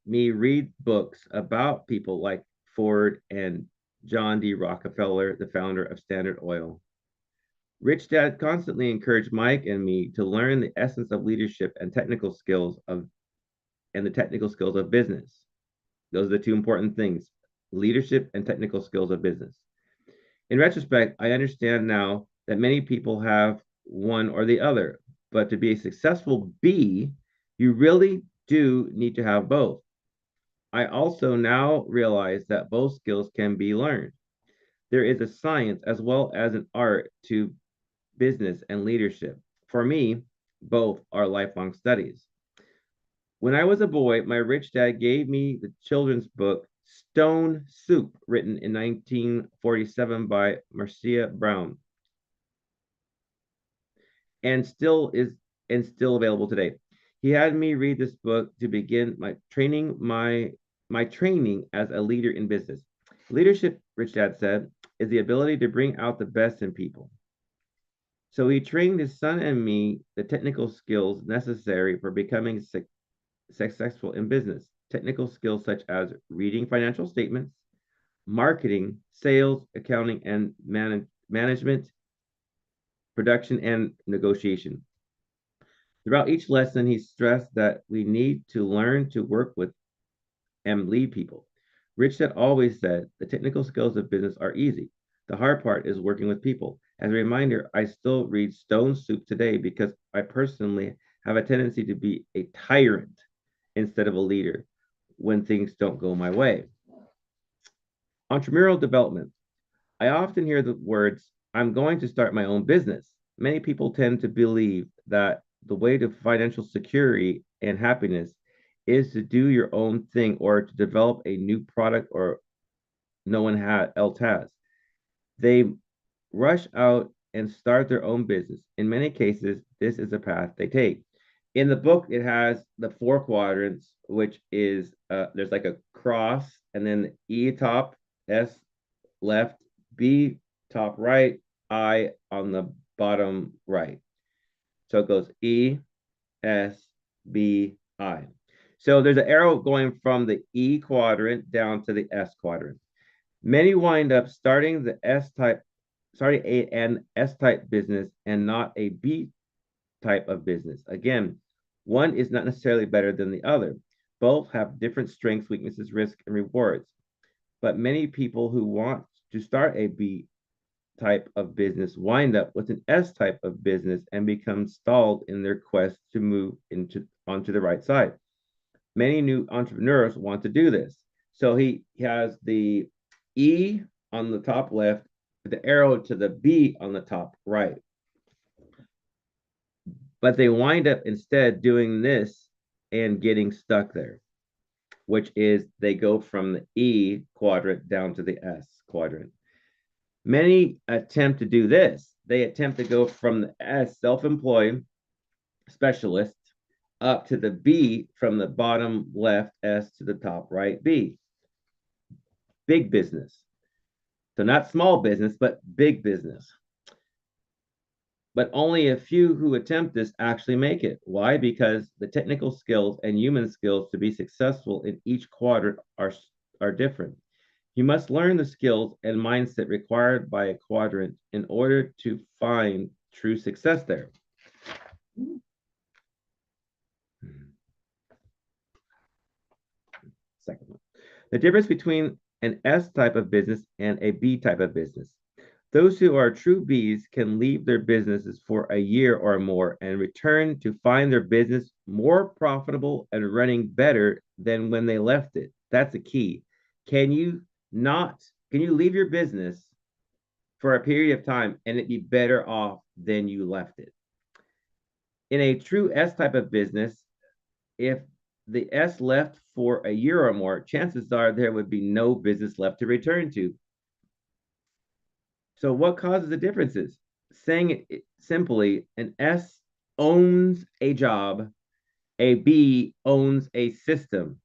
me read books about people like Ford and John D. Rockefeller, the founder of Standard Oil. Rich Dad constantly encouraged Mike and me to learn the essence of leadership and the technical skills of business. Those are the 2 important things, leadership and technical skills of business. In retrospect, I understand now that many people have one or the other, but to be a successful B, you really do need to have both. I also now realize that both skills can be learned. There is a science as well as an art to business and leadership. For me, both are lifelong studies. When I was a boy, my rich dad gave me the children's book Stone Soup, written in 1947 by Marcia Brown, and still available today. He had me read this book to begin my training as a leader in business. Leadership, Rich Dad said, is the ability to bring out the best in people. So he trained his son and me the technical skills necessary for becoming successful in business. Technical skills such as reading financial statements, marketing, sales, accounting, and management, production, and negotiation. Throughout each lesson, he stressed that we need to learn to work with and lead people. Rich Dad always said the technical skills of business are easy. The hard part is working with people. As a reminder, I still read Stone Soup today because I personally have a tendency to be a tyrant instead of a leader when things don't go my way. Entrepreneurial development. I often hear the words, I'm going to start my own business. Many people tend to believe that the way to financial security and happiness is to do your own thing or to develop a new product or no one else has. They rush out and start their own business. In many cases, this is a path they take. In the book, it has the 4 quadrants, which is there's like a cross, and then E top, S left, B top right, I on the bottom right. So it goes E, S, B, I. So there's an arrow going from the E quadrant down to the S quadrant. Many wind up starting an S-type business and not a B type of business. Again, one is not necessarily better than the other. Both have different strengths, weaknesses, risks, and rewards. But many people who want to start a B type of business wind up with an S type of business and become stalled in their quest to move onto the right side. Many new entrepreneurs want to do this. So he has the E on the top left, the arrow to the B on the top right. But they wind up instead doing this and getting stuck there, which is they go from the E quadrant down to the S quadrant. Many attempt to do this. They attempt to go from the S, self-employed specialist, up to the B from the bottom left S to the top right B. Big business. So not small business, but big business. But only a few who attempt this actually make it. Why? Because the technical skills and human skills to be successful in each quadrant are different. You must learn the skills and mindset required by a quadrant in order to find true success there. Second one. The difference between an S type of business and a B type of business. Those who are true Bs can leave their businesses for a year or more and return to find their business more profitable and running better than when they left it. That's the key. Can you leave your business for a period of time and it be better off than you left it? In a true S type of business, if the S left for a year or more, chances are there would be no business left to return to. So what causes the differences? Saying it simply, an S owns a job, a B owns a system,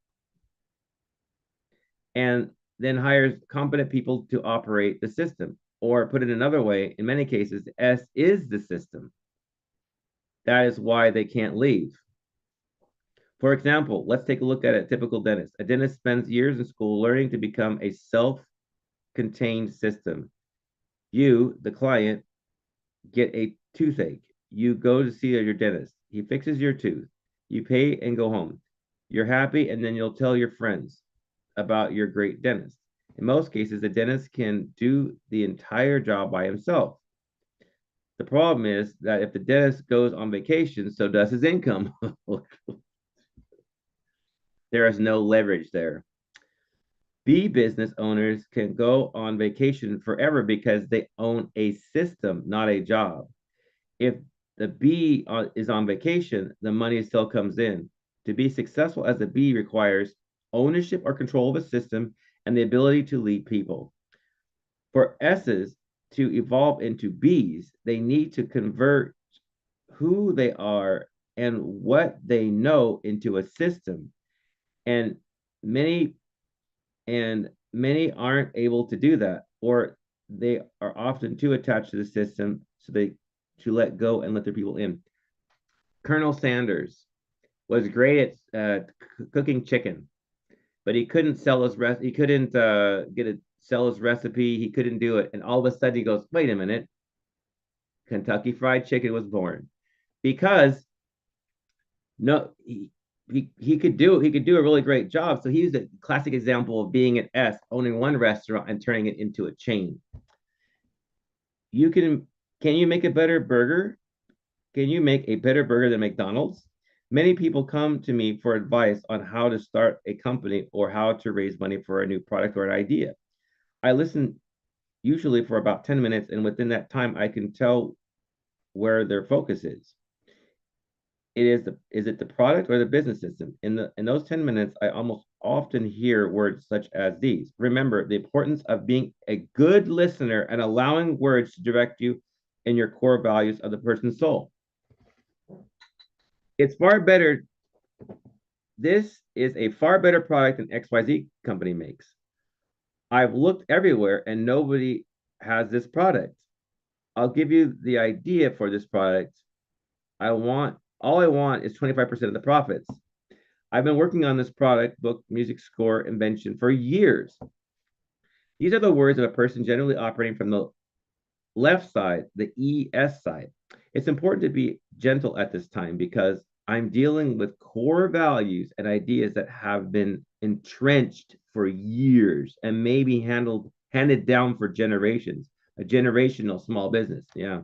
and then hires competent people to operate the system. Or put it another way, in many cases, S is the system. That is why they can't leave. For example, let's take a look at a typical dentist. A dentist spends years in school learning to become a self-contained system. You, the client, get a toothache. You go to see your dentist. He fixes your tooth. You pay and go home. You're happy, and then you'll tell your friends about your great dentist. In most cases, the dentist can do the entire job by himself. The problem is that if the dentist goes on vacation, so does his income. There is no leverage there. B business owners can go on vacation forever because they own a system, not a job. If the B is on vacation, the money still comes in. To be successful as a B requires ownership or control of a system and the ability to lead people. For S's to evolve into B's, they need to convert who they are and what they know into a system. And many many aren't able to do that, or they are often too attached to the system, so they to let go and let their people in. Colonel Sanders was great at cooking chicken, but he couldn't sell his he couldn't sell his recipe. He couldn't do it, and all of a sudden he goes, "Wait a minute!" Kentucky Fried Chicken was born because no, he could do a really great job. So he's a classic example of being an S, owning one restaurant and turning it into a chain. You can you make a better burger? Can you make a better burger than McDonald's? Many people come to me for advice on how to start a company or how to raise money for a new product or an idea. I listen usually for about 10 minutes, and within that time, I can tell where their focus is. Is it the product or the business system? In those 10 minutes, I almost often hear words such as these. Remember the importance of being a good listener and allowing words to direct you in your core values of the person's soul. It's far better. This is a far better product than XYZ company makes. I've looked everywhere and nobody has this product. I'll give you the idea for this product. All I want is 25% of the profits. I've been working on this product, book, music score, invention for years. These are the words of a person generally operating from the left side, the ES side. It's important to be gentle at this time because I'm dealing with core values and ideas that have been entrenched for years and maybe handed down for generations. A generational small business. Yeah.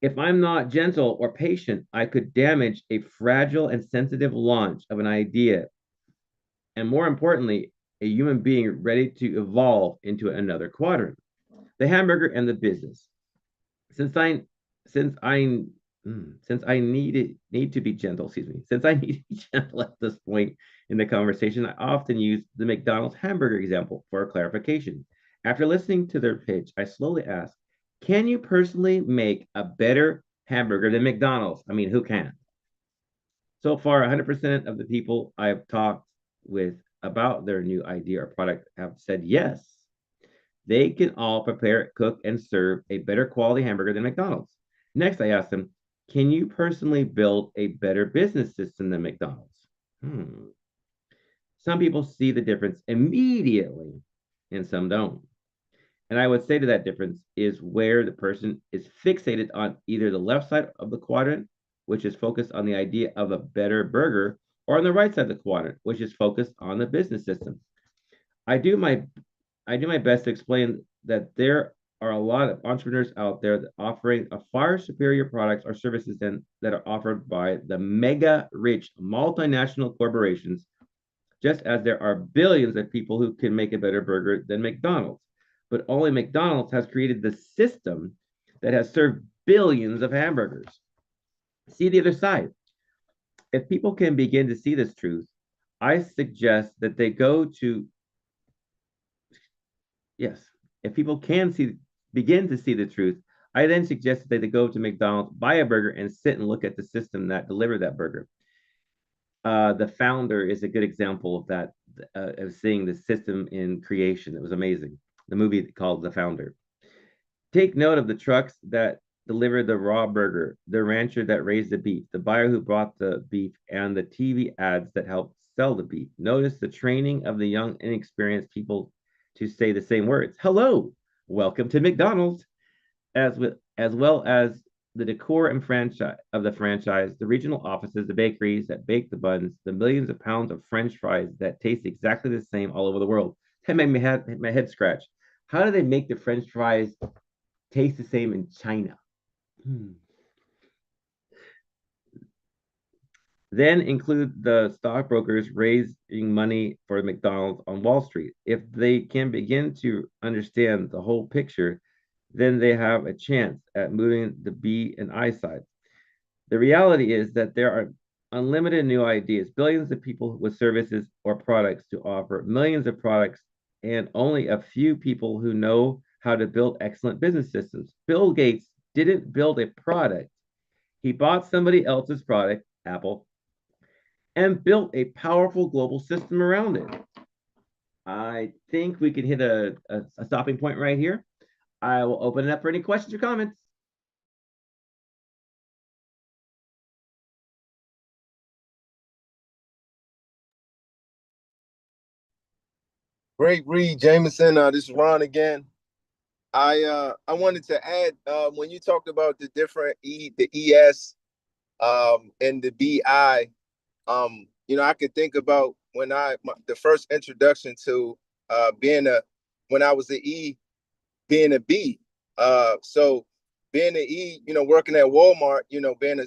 If I'm not gentle or patient, I could damage a fragile and sensitive launch of an idea. And more importantly, a human being ready to evolve into another quadrant. The hamburger and the business. Since I need to be gentle, since I need to be gentle at this point in the conversation, I often use the McDonald's hamburger example for a clarification. After listening to their pitch, I slowly ask, can you personally make a better hamburger than McDonald's? I mean, who can? So far, 100% of the people I've talked with about their new idea or product have said yes. They can all prepare, cook, and serve a better quality hamburger than McDonald's. Next, I asked them, can you personally build a better business system than McDonald's? Some people see the difference immediately, and some don't. And I would say to that difference is where the person is fixated on either the left side of the quadrant, which is focused on the idea of a better burger, or on the right side of the quadrant, which is focused on the business system. I do my best to explain that there are a lot of entrepreneurs out there that offering a far superior products or services than that are offered by the mega rich multinational corporations, just as there are billions of people who can make a better burger than McDonald's. But only McDonald's has created the system that has served billions of hamburgers. See the other side. If people can begin to see this truth, I suggest that they go to, yes, if people can begin to see the truth, I then suggest that they go to McDonald's, buy a burger, and sit and look at the system that delivered that burger. The Founder is a good example of that, of seeing the system in creation. It was amazing. The movie called The Founder. Take note of the trucks that delivered the raw burger, the rancher that raised the beef, the buyer who brought the beef, and the TV ads that helped sell the beef. Notice the training of the young, inexperienced people to say the same words. Hello, welcome to McDonald's, as well as the decor and franchise of the franchise, the regional offices, the bakeries that bake the buns, the millions of pounds of French fries that taste exactly the same all over the world. That made my head scratch. How do they make the French fries taste the same in China? Then include the stockbrokers raising money for McDonald's on Wall Street. If they can begin to understand the whole picture, then they have a chance at moving the B and I side. The reality is that there are unlimited new ideas, billions of people with services or products to offer, millions of products, and only a few people who know how to build excellent business systems. Bill Gates didn't build a product. He bought somebody else's product, Apple, and built a powerful global system around it. I think we can hit a stopping point right here. I will open it up for any questions or comments. Great read, Jameson. This is Ron again. I wanted to add when you talked about the different the ES and the BI. I could think about when the first introduction to being when I was the E, being a B. So being an E, working at Walmart, being a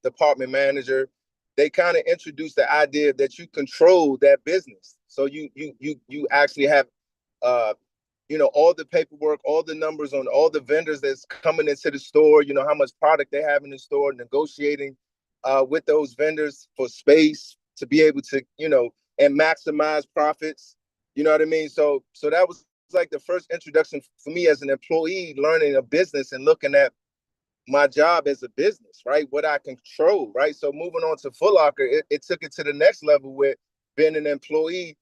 department manager, they kind of introduced the idea that you control that business. So you actually have all the paperwork, all the numbers on all the vendors that's coming into the store, how much product they have in the store, negotiating with those vendors for space to be able to, and maximize profits. You know what I mean? So that was like the first introduction for me as an employee, learning a business and looking at my job as a business, right? What I control, right? So moving on to Foot Locker, it took it to the next level with being an employee,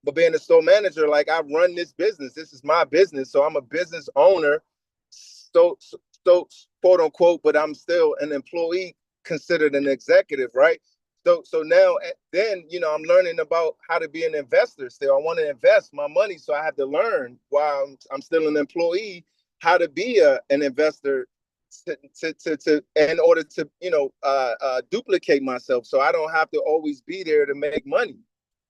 but being a store manager. Like, I run this business. This is my business. So I'm a business owner, so quote unquote, but I'm still an employee, considered an executive, right? So now then, I'm learning about how to be an investor still. I want to invest my money. So I have to learn while I'm still an employee, how to be an investor to in order to, duplicate myself. So I don't have to always be there to make money.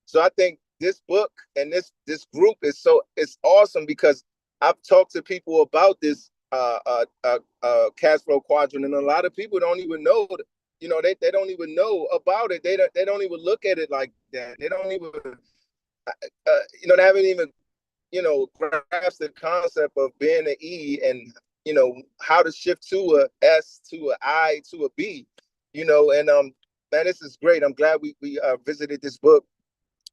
So I think this book and this group it's awesome, because I've talked to people about this cash flow quadrant, and a lot of people don't even know. They don't even know about it. They don't even look at it like that. They don't even they haven't even grasp the concept of being an E, and how to shift to a S, to a I, to a B. And man, this is great. I'm glad we visited this book,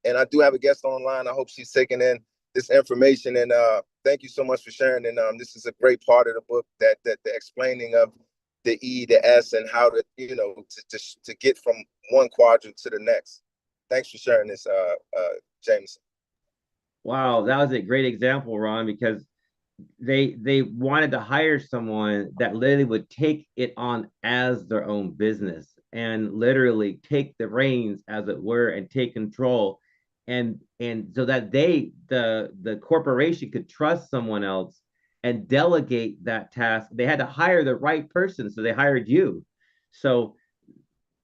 and I do have a guest online. I hope she's taking in this information, and thank you so much for sharing. And this is a great part of the book, that the explaining of the E, the S, and how to to get from one quadrant to the next. Thanks for sharing this, Jameson. Wow, that was a great example, Ron, because they wanted to hire someone that literally would take it on as their own business and literally take the reins, as it were, and take control, and so that the corporation could trust someone else and delegate that task. They had to hire the right person, so they hired you. So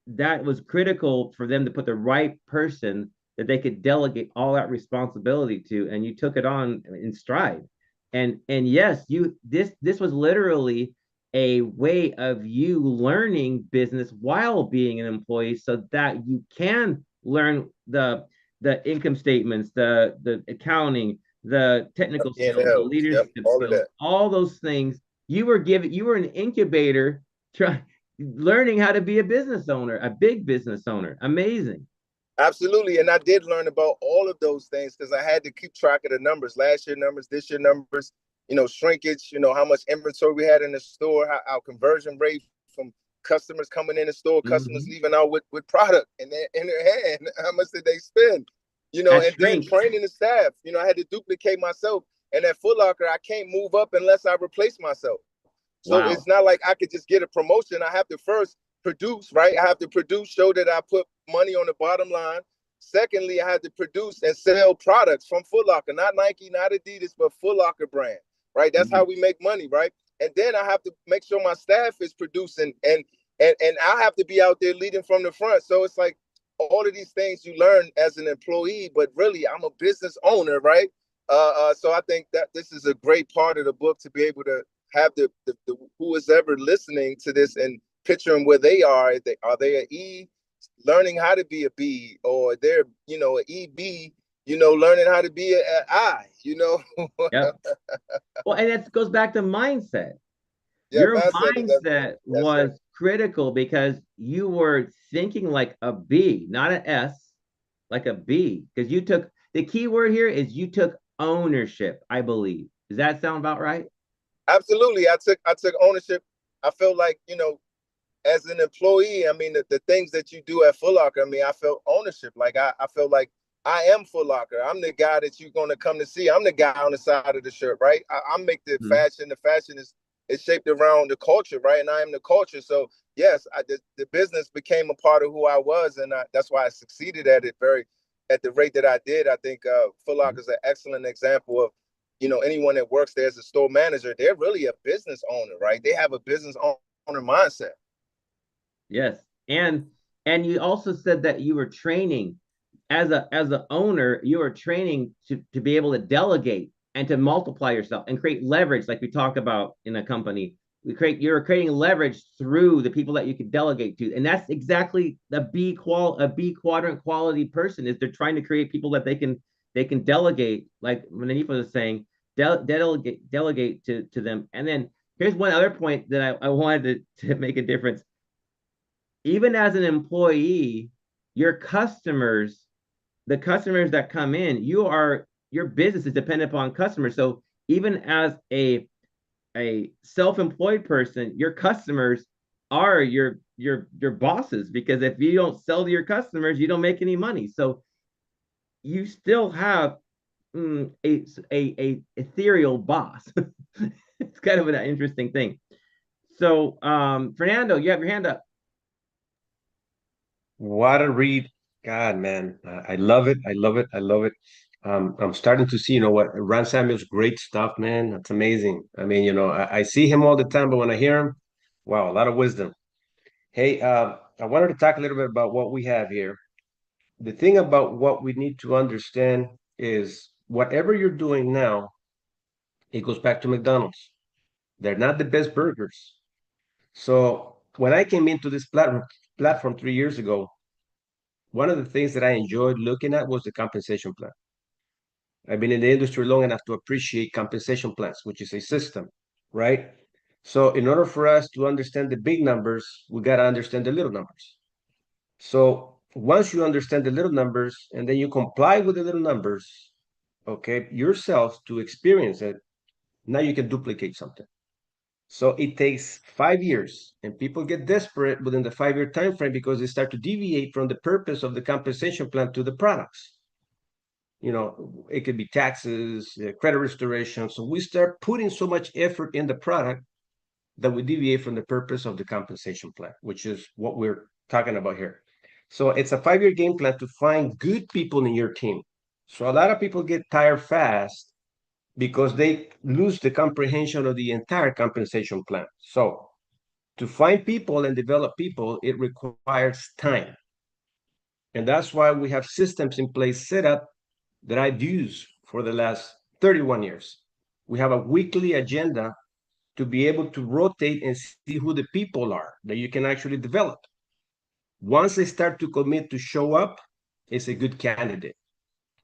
that was critical for them to put the right person that they could delegate all that responsibility to, and you took it on in stride. And yes, this was literally a way of you learning business while being an employee, so that you can learn the income statements, the accounting, the technical skills, the leadership skills, all those things. You were an incubator learning how to be a business owner, a big business owner. Amazing. Absolutely. And I did learn about all of those things, because I had to keep track of the numbers, last year numbers, this year numbers, shrinkage, how much inventory we had in the store, how our conversion rate from customers coming in the store, customers leaving out with product in their hand, how much did they spend, and then training the staff. I had to duplicate myself. And at Foot Locker, I can't move up unless I replace myself. So It's not like I could just get a promotion. I have to first produce, right? I have to produce, show that I put money on the bottom line. Secondly, I have to produce and sell products from Foot Locker, not Nike, not Adidas, but Foot Locker brand, right? That's how we make money, right? And then I have to make sure my staff is producing, and I have to be out there leading from the front. So it's like all of these things you learn as an employee, but really I'm a business owner, right? So I think that this is a great part of the book, to be able to have the who is ever listening to this and picturing where they are. Are they an E, learning how to be a B, or they're an EB, learning how to be an I. Yep. Well, and that goes back to mindset. Yeah, Your mindset mindset was critical because you were thinking like a B, not an S, like a B. Because you took the key word here is you took ownership, I believe. Does that sound about right? Absolutely. I took ownership. I felt like, as an employee, I mean, the things that you do at Foot Locker, I mean, I felt ownership. Like I felt like I am Foot Locker. I'm the guy that you're going to come to see. I'm the guy on the side of the shirt, right? I make the fashion. The fashion is shaped around the culture, right? And I am the culture. So yes, the business became a part of who I was, and that's why I succeeded at it at the rate that I did. I think Foot Locker is an excellent example of, anyone that works there as a store manager, they're really a business owner, right? They have a business owner mindset. Yes. And you also said that you were training as a owner, you are training to be able to delegate and to multiply yourself and create leverage like we talk about in a company. You're creating leverage through the people that you can delegate to. And that's exactly a B quadrant quality person is they're trying to create people that they can delegate, like Manifa was saying, delegate to them. And then here's one other point that I wanted to make a difference. Even as an employee, your customers, the customers that come in, your business is dependent upon customers. So even as a self-employed person, your customers are your bosses, because if you don't sell to your customers, you don't make any money. So you still have a ethereal boss. It's kind of an interesting thing. So Fernando, you have your hand up. What a read. God, man. I love it. I love it. I love it. I'm starting to see, what Ron Samuels, great stuff, man. That's amazing. I mean, I see him all the time, but when I hear him, wow, a lot of wisdom. Hey, I wanted to talk a little bit about what we have here. The thing about what we need to understand is whatever you're doing now, it goes back to McDonald's. They're not the best burgers. So when I came into this platform 3 years ago, one of the things that I enjoyed looking at was the compensation plan. I've been in the industry long enough to appreciate compensation plans, which is a system, right? So in order for us to understand the big numbers, we got to understand the little numbers. So once you understand the little numbers and then you comply with the little numbers, okay, yourself to experience it, now you can duplicate something. So it takes 5 years, and people get desperate within the 5-year time frame because they start to deviate from the purpose of the compensation plan to the products. It could be taxes, credit restoration. So we start putting so much effort in the product that we deviate from the purpose of the compensation plan, which is what we're talking about here. So it's a 5-year game plan to find good people in your team. So a lot of people get tired fast because they lose the comprehension of the entire compensation plan. So to find people and develop people, it requires time. And that's why we have systems in place set up that I've used for the last 31 years. We have a weekly agenda to be able to rotate and see who the people are that you can actually develop. Once they start to commit to show up, it's a good candidate.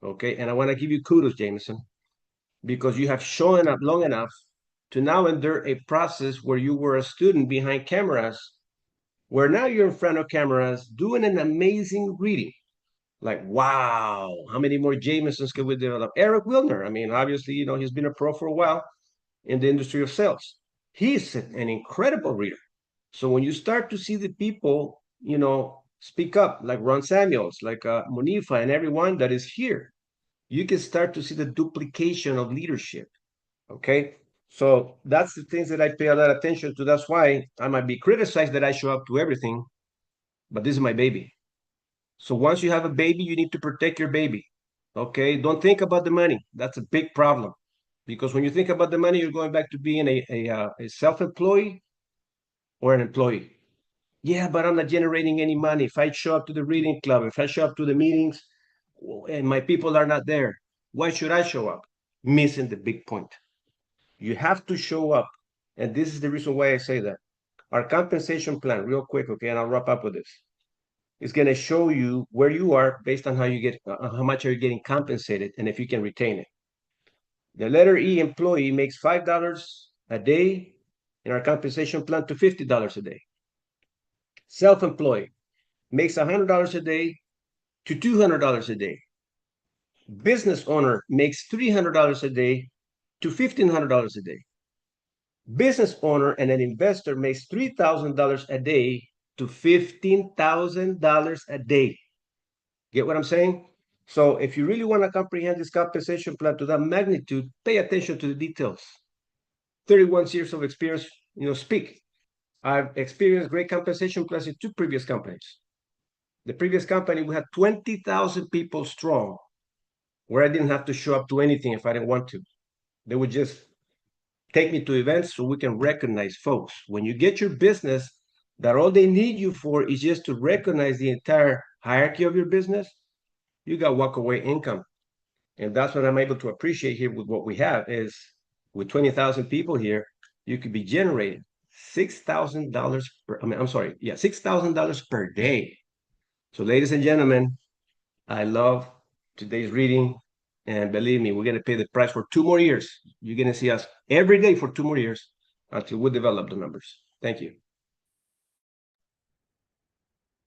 Okay. And I want to give you kudos, Jameson, because you have shown up long enough to now endure a process where you were a student behind cameras, where now you're in front of cameras doing an amazing reading. Like, wow, how many more Jamesons can we develop? Eric Wilner, I mean, obviously, he's been a pro for a while in the industry of sales. He's an incredible reader. So when you start to see the people, speak up, like Ron Samuels, like Monifa, and everyone that is here, you can start to see the duplication of leadership. Okay. So that's the things that I pay a lot of attention to. That's why I might be criticized that I show up to everything, but this is my baby. So once you have a baby, you need to protect your baby. Okay. Don't think about the money. That's a big problem. Because when you think about the money, you're going back to being a self-employee or an employee. Yeah, but I'm not generating any money. If I show up to the reading club, if I show up to the meetings and my people are not there, why should I show up? Missing the big point. You have to show up. And this is the reason why I say that. Our compensation plan, real quick, okay, and I'll wrap up with this. It's going to show you where you are based on how much are you getting compensated, and if you can retain it. The letter E employee makes $5 a day in our compensation plan to $50 a day. Self-employed makes $100 a day to $200 a day. Business owner makes $300 a day to $1,500 a day. Business owner and an investor makes $3,000 a day to $15,000 a day. Get what I'm saying? So if you really want to comprehend this compensation plan to that magnitude, pay attention to the details. 31 years of experience, speak. I've experienced great compensation plans in 2 previous companies. The previous company, we had 20,000 people strong, where I didn't have to show up to anything if I didn't want to. They would just take me to events so we can recognize folks. When you get your business, that all they need you for is just to recognize the entire hierarchy of your business, you got walk-away income. And that's what I'm able to appreciate here with what we have is with 20,000 people here, you could be generating $6,000 per, $6,000 per day. So ladies and gentlemen, I love today's reading. And believe me, we're going to pay the price for 2 more years. You're going to see us every day for 2 more years until we develop the numbers. Thank you.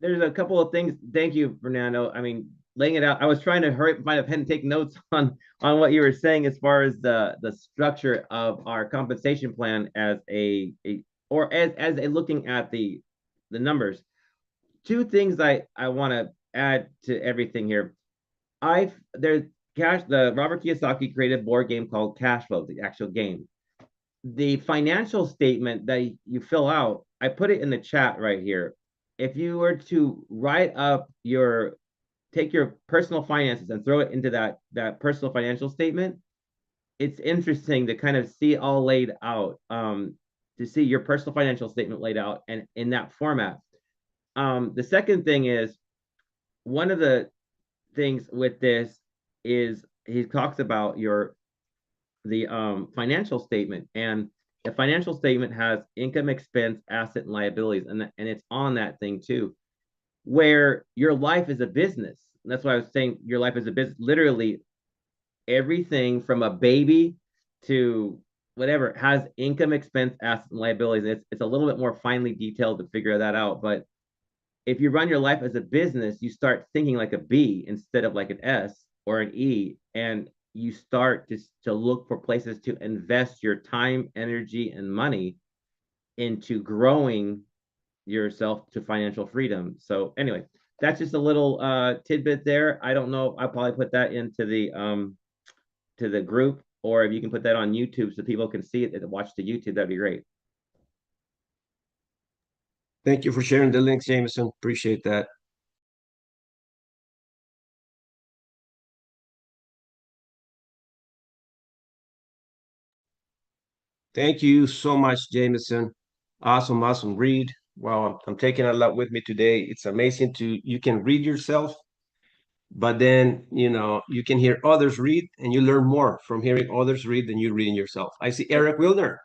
There's a couple of things. Thank you, Fernando. I mean, laying it out. I was trying to hurry up, find a pen and take notes on what you were saying as far as the structure of our compensation plan as as looking at the numbers. 2 things I want to add to everything here. The Robert Kiyosaki created a board game called Cash Flow, the actual game. The financial statement that you fill out, I put it in the chat right here. If you were to write up take your personal finances and throw it into that personal financial statement, it's interesting to kind of see all laid out, to see your personal financial statement laid out and in that format. The second thing is, one of the things with this is he talks about the financial statement, and the financial statement has income, expense, asset, and liabilities, and it's on that thing too, where your life is a business. And that's why I was saying your life is a business. Literally, everything from a baby to whatever has income, expense, assets, and liabilities. It's a little bit more finely detailed to figure that out, but if you run your life as a business, you start thinking like a B instead of like an S or an E, and you start to look for places to invest your time, energy, and money into growing yourself to financial freedom. So anyway, that's just a little tidbit there. I don't know. I'll probably put that into the group, or if you can put that on YouTube so people can see it and watch the YouTube, that'd be great. Thank you for sharing the links, Jameson. Appreciate that. Thank you so much, Jameson. Awesome read. Wow, I'm taking a lot with me today. It's amazing you can read yourself, but then, you can hear others read and you learn more from hearing others read than you reading yourself. I see Eric Wilner.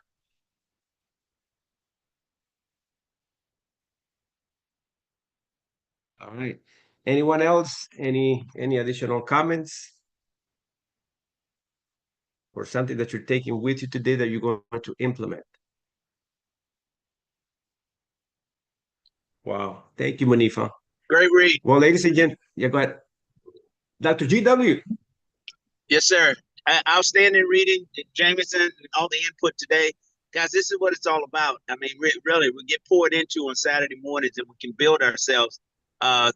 All right. Anyone else? Any additional comments? Or something that you're taking with you today that you're going to implement? Wow. Thank you, Monifa. Great read. Well, ladies and gentlemen, yeah, go ahead. Dr. GW. Yes, sir. Outstanding reading, Jameson, and all the input today. Guys, this is what it's all about. I mean, really, we get poured into on Saturday mornings, and we can build ourselves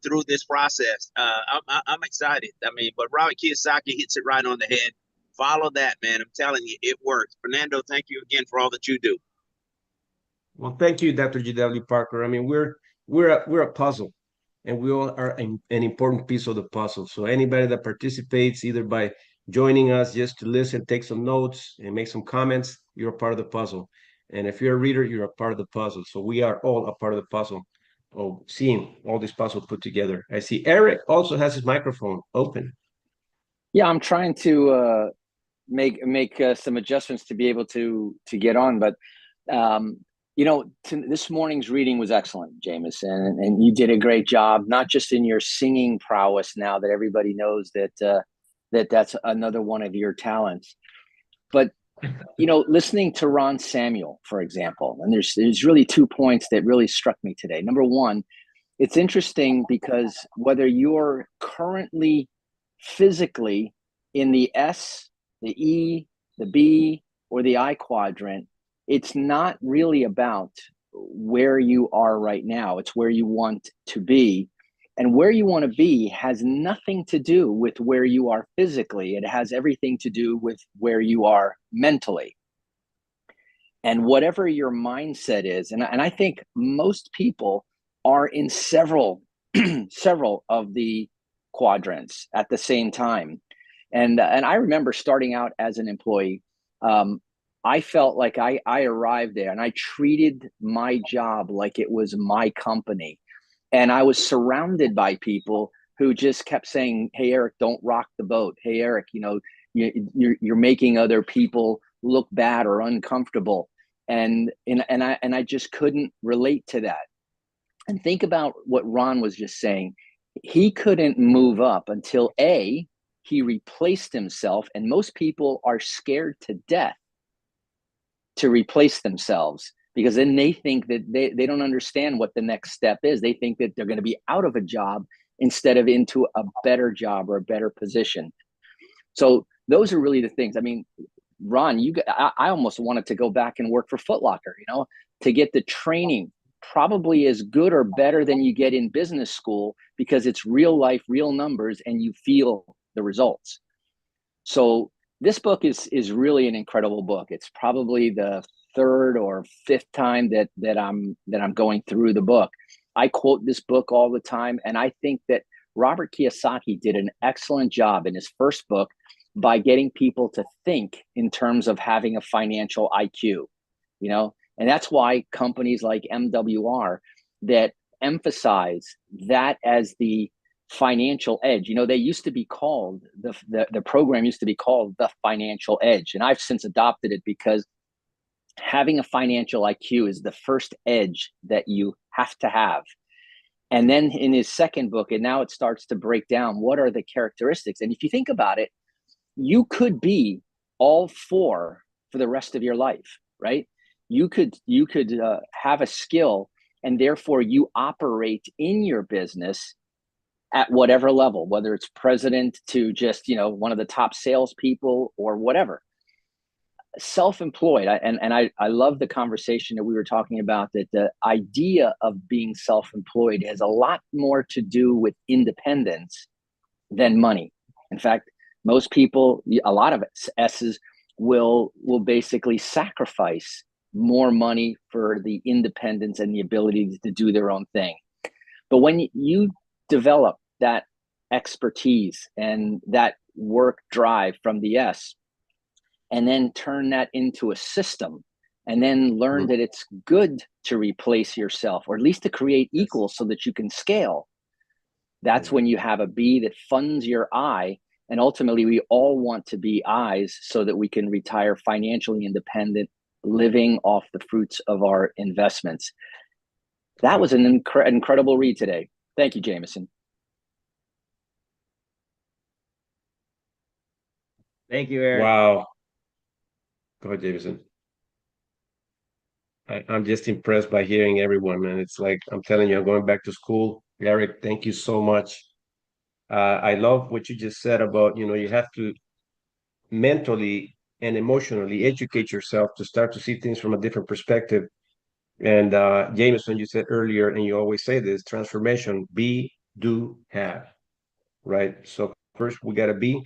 through this process. I'm excited. I mean, but Robert Kiyosaki hits it right on the head. Follow that, man. I'm telling you, it works. Fernando, thank you again for all that you do. Well, thank you, Dr. GW Parker. I mean, we're a puzzle, and we all are an important piece of the puzzle. So anybody that participates, either by joining us just to listen, take some notes, and make some comments, you're a part of the puzzle. And if you're a reader, you're a part of the puzzle. So we are all a part of the puzzle of seeing all this puzzle put together. I see Eric also has his microphone open. Yeah, I'm trying to make some adjustments to be able to get on, but this morning's reading was excellent, Jameson, and you did a great job, not just in your singing prowess now that everybody knows that that's another one of your talents, but listening to Ron Samuel, for example, and there's really 2 points that really struck me today. Number one, it's interesting because whether you're currently physically in the S, the E, the B, or the I quadrant, it's not really about where you are right now. It's where you want to be. And where you want to be has nothing to do with where you are physically. It has everything to do with where you are mentally. And whatever your mindset is, and I think most people are in several of the quadrants at the same time. And I remember starting out as an employee, I felt like I arrived there and I treated my job like it was my company. And I was surrounded by people who just kept saying, "Hey, Eric, don't rock the boat. Hey, Eric, you're making other people look bad or uncomfortable." And I just couldn't relate to that. And think about what Ron was just saying. He couldn't move up until he replaced himself. And most people are scared to death to replace themselves, because then they think that they don't understand what the next step is. They think that they're going to be out of a job instead of into a better job or a better position. So those are really the things. I mean, Ron, I almost wanted to go back and work for Foot Locker, to get the training probably as good or better than you get in business school, because it's real life, real numbers, and you feel the results. So this book is really an incredible book. It's probably the third or fifth time that I'm going through the book. I quote this book all the time, and I think that Robert Kiyosaki did an excellent job in his first book by getting people to think in terms of having a financial IQ, and that's why companies like MWR that emphasize that as the financial edge, they used to be called, the program used to be called The Financial Edge. And I've since adopted it because having a financial IQ is the first edge that you have to have. And then in his second book, and now it starts to break down what are the characteristics. And if you think about it, you could be all four for the rest of your life, right? You could have a skill, and therefore you operate in your business at whatever level, whether it's president to just, one of the top salespeople or whatever. Self-employed, I love the conversation that we were talking about, that the idea of being self-employed has a lot more to do with independence than money. In fact, most people, a lot of S's will basically sacrifice more money for the independence and the ability to do their own thing. But when you develop that expertise and that work drive from the S, and then turn that into a system, and then learn that it's good to replace yourself, or at least to create equals so that you can scale, that's when you have a B that funds your I. And ultimately, we all want to be I's so that we can retire financially independent, living off the fruits of our investments. That was an incredible read today. Thank you, Jameson. Thank you, Eric. Wow. Go ahead, Jameson. I'm just impressed by hearing everyone, man. It's like, I'm telling you, I'm going back to school. Eric, thank you so much. I love what you just said about, you have to mentally and emotionally educate yourself to start to see things from a different perspective. And Jameson, you said earlier, and you always say this, transformation, be, do, have, right? So first we got to be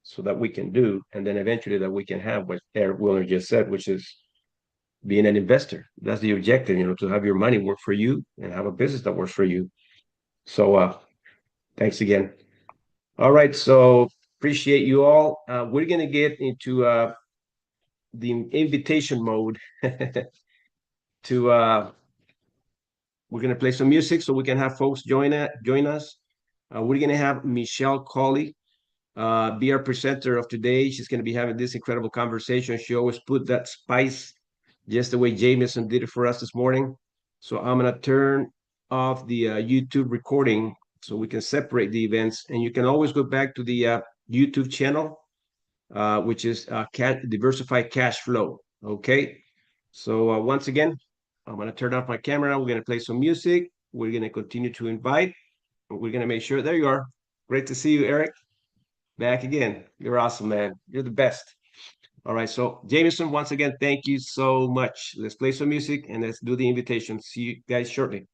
so that we can do, and then eventually that we can have what Eric Wilner just said, which is being an investor. That's the objective, to have your money work for you and have a business that works for you. So thanks again. All right, so appreciate you all. We're going to get into the invitation mode to we're going to play some music so we can have folks join us. We're going to have Michelle Colley be our presenter of today. She's going to be having this incredible conversation. She always put that spice just the way Jameson did it for us this morning. So I'm going to turn off the YouTube recording so we can separate the events. And you can always go back to the YouTube channel which is diversified cash flow. Okay. So once again, I'm going to turn off my camera. We're going to play some music. We're going to continue to invite. We're going to make sure. There you are. Great to see you, Eric. Back again. You're awesome, man. You're the best. All right. So, Jameson, once again, thank you so much. Let's play some music and let's do the invitation. See you guys shortly.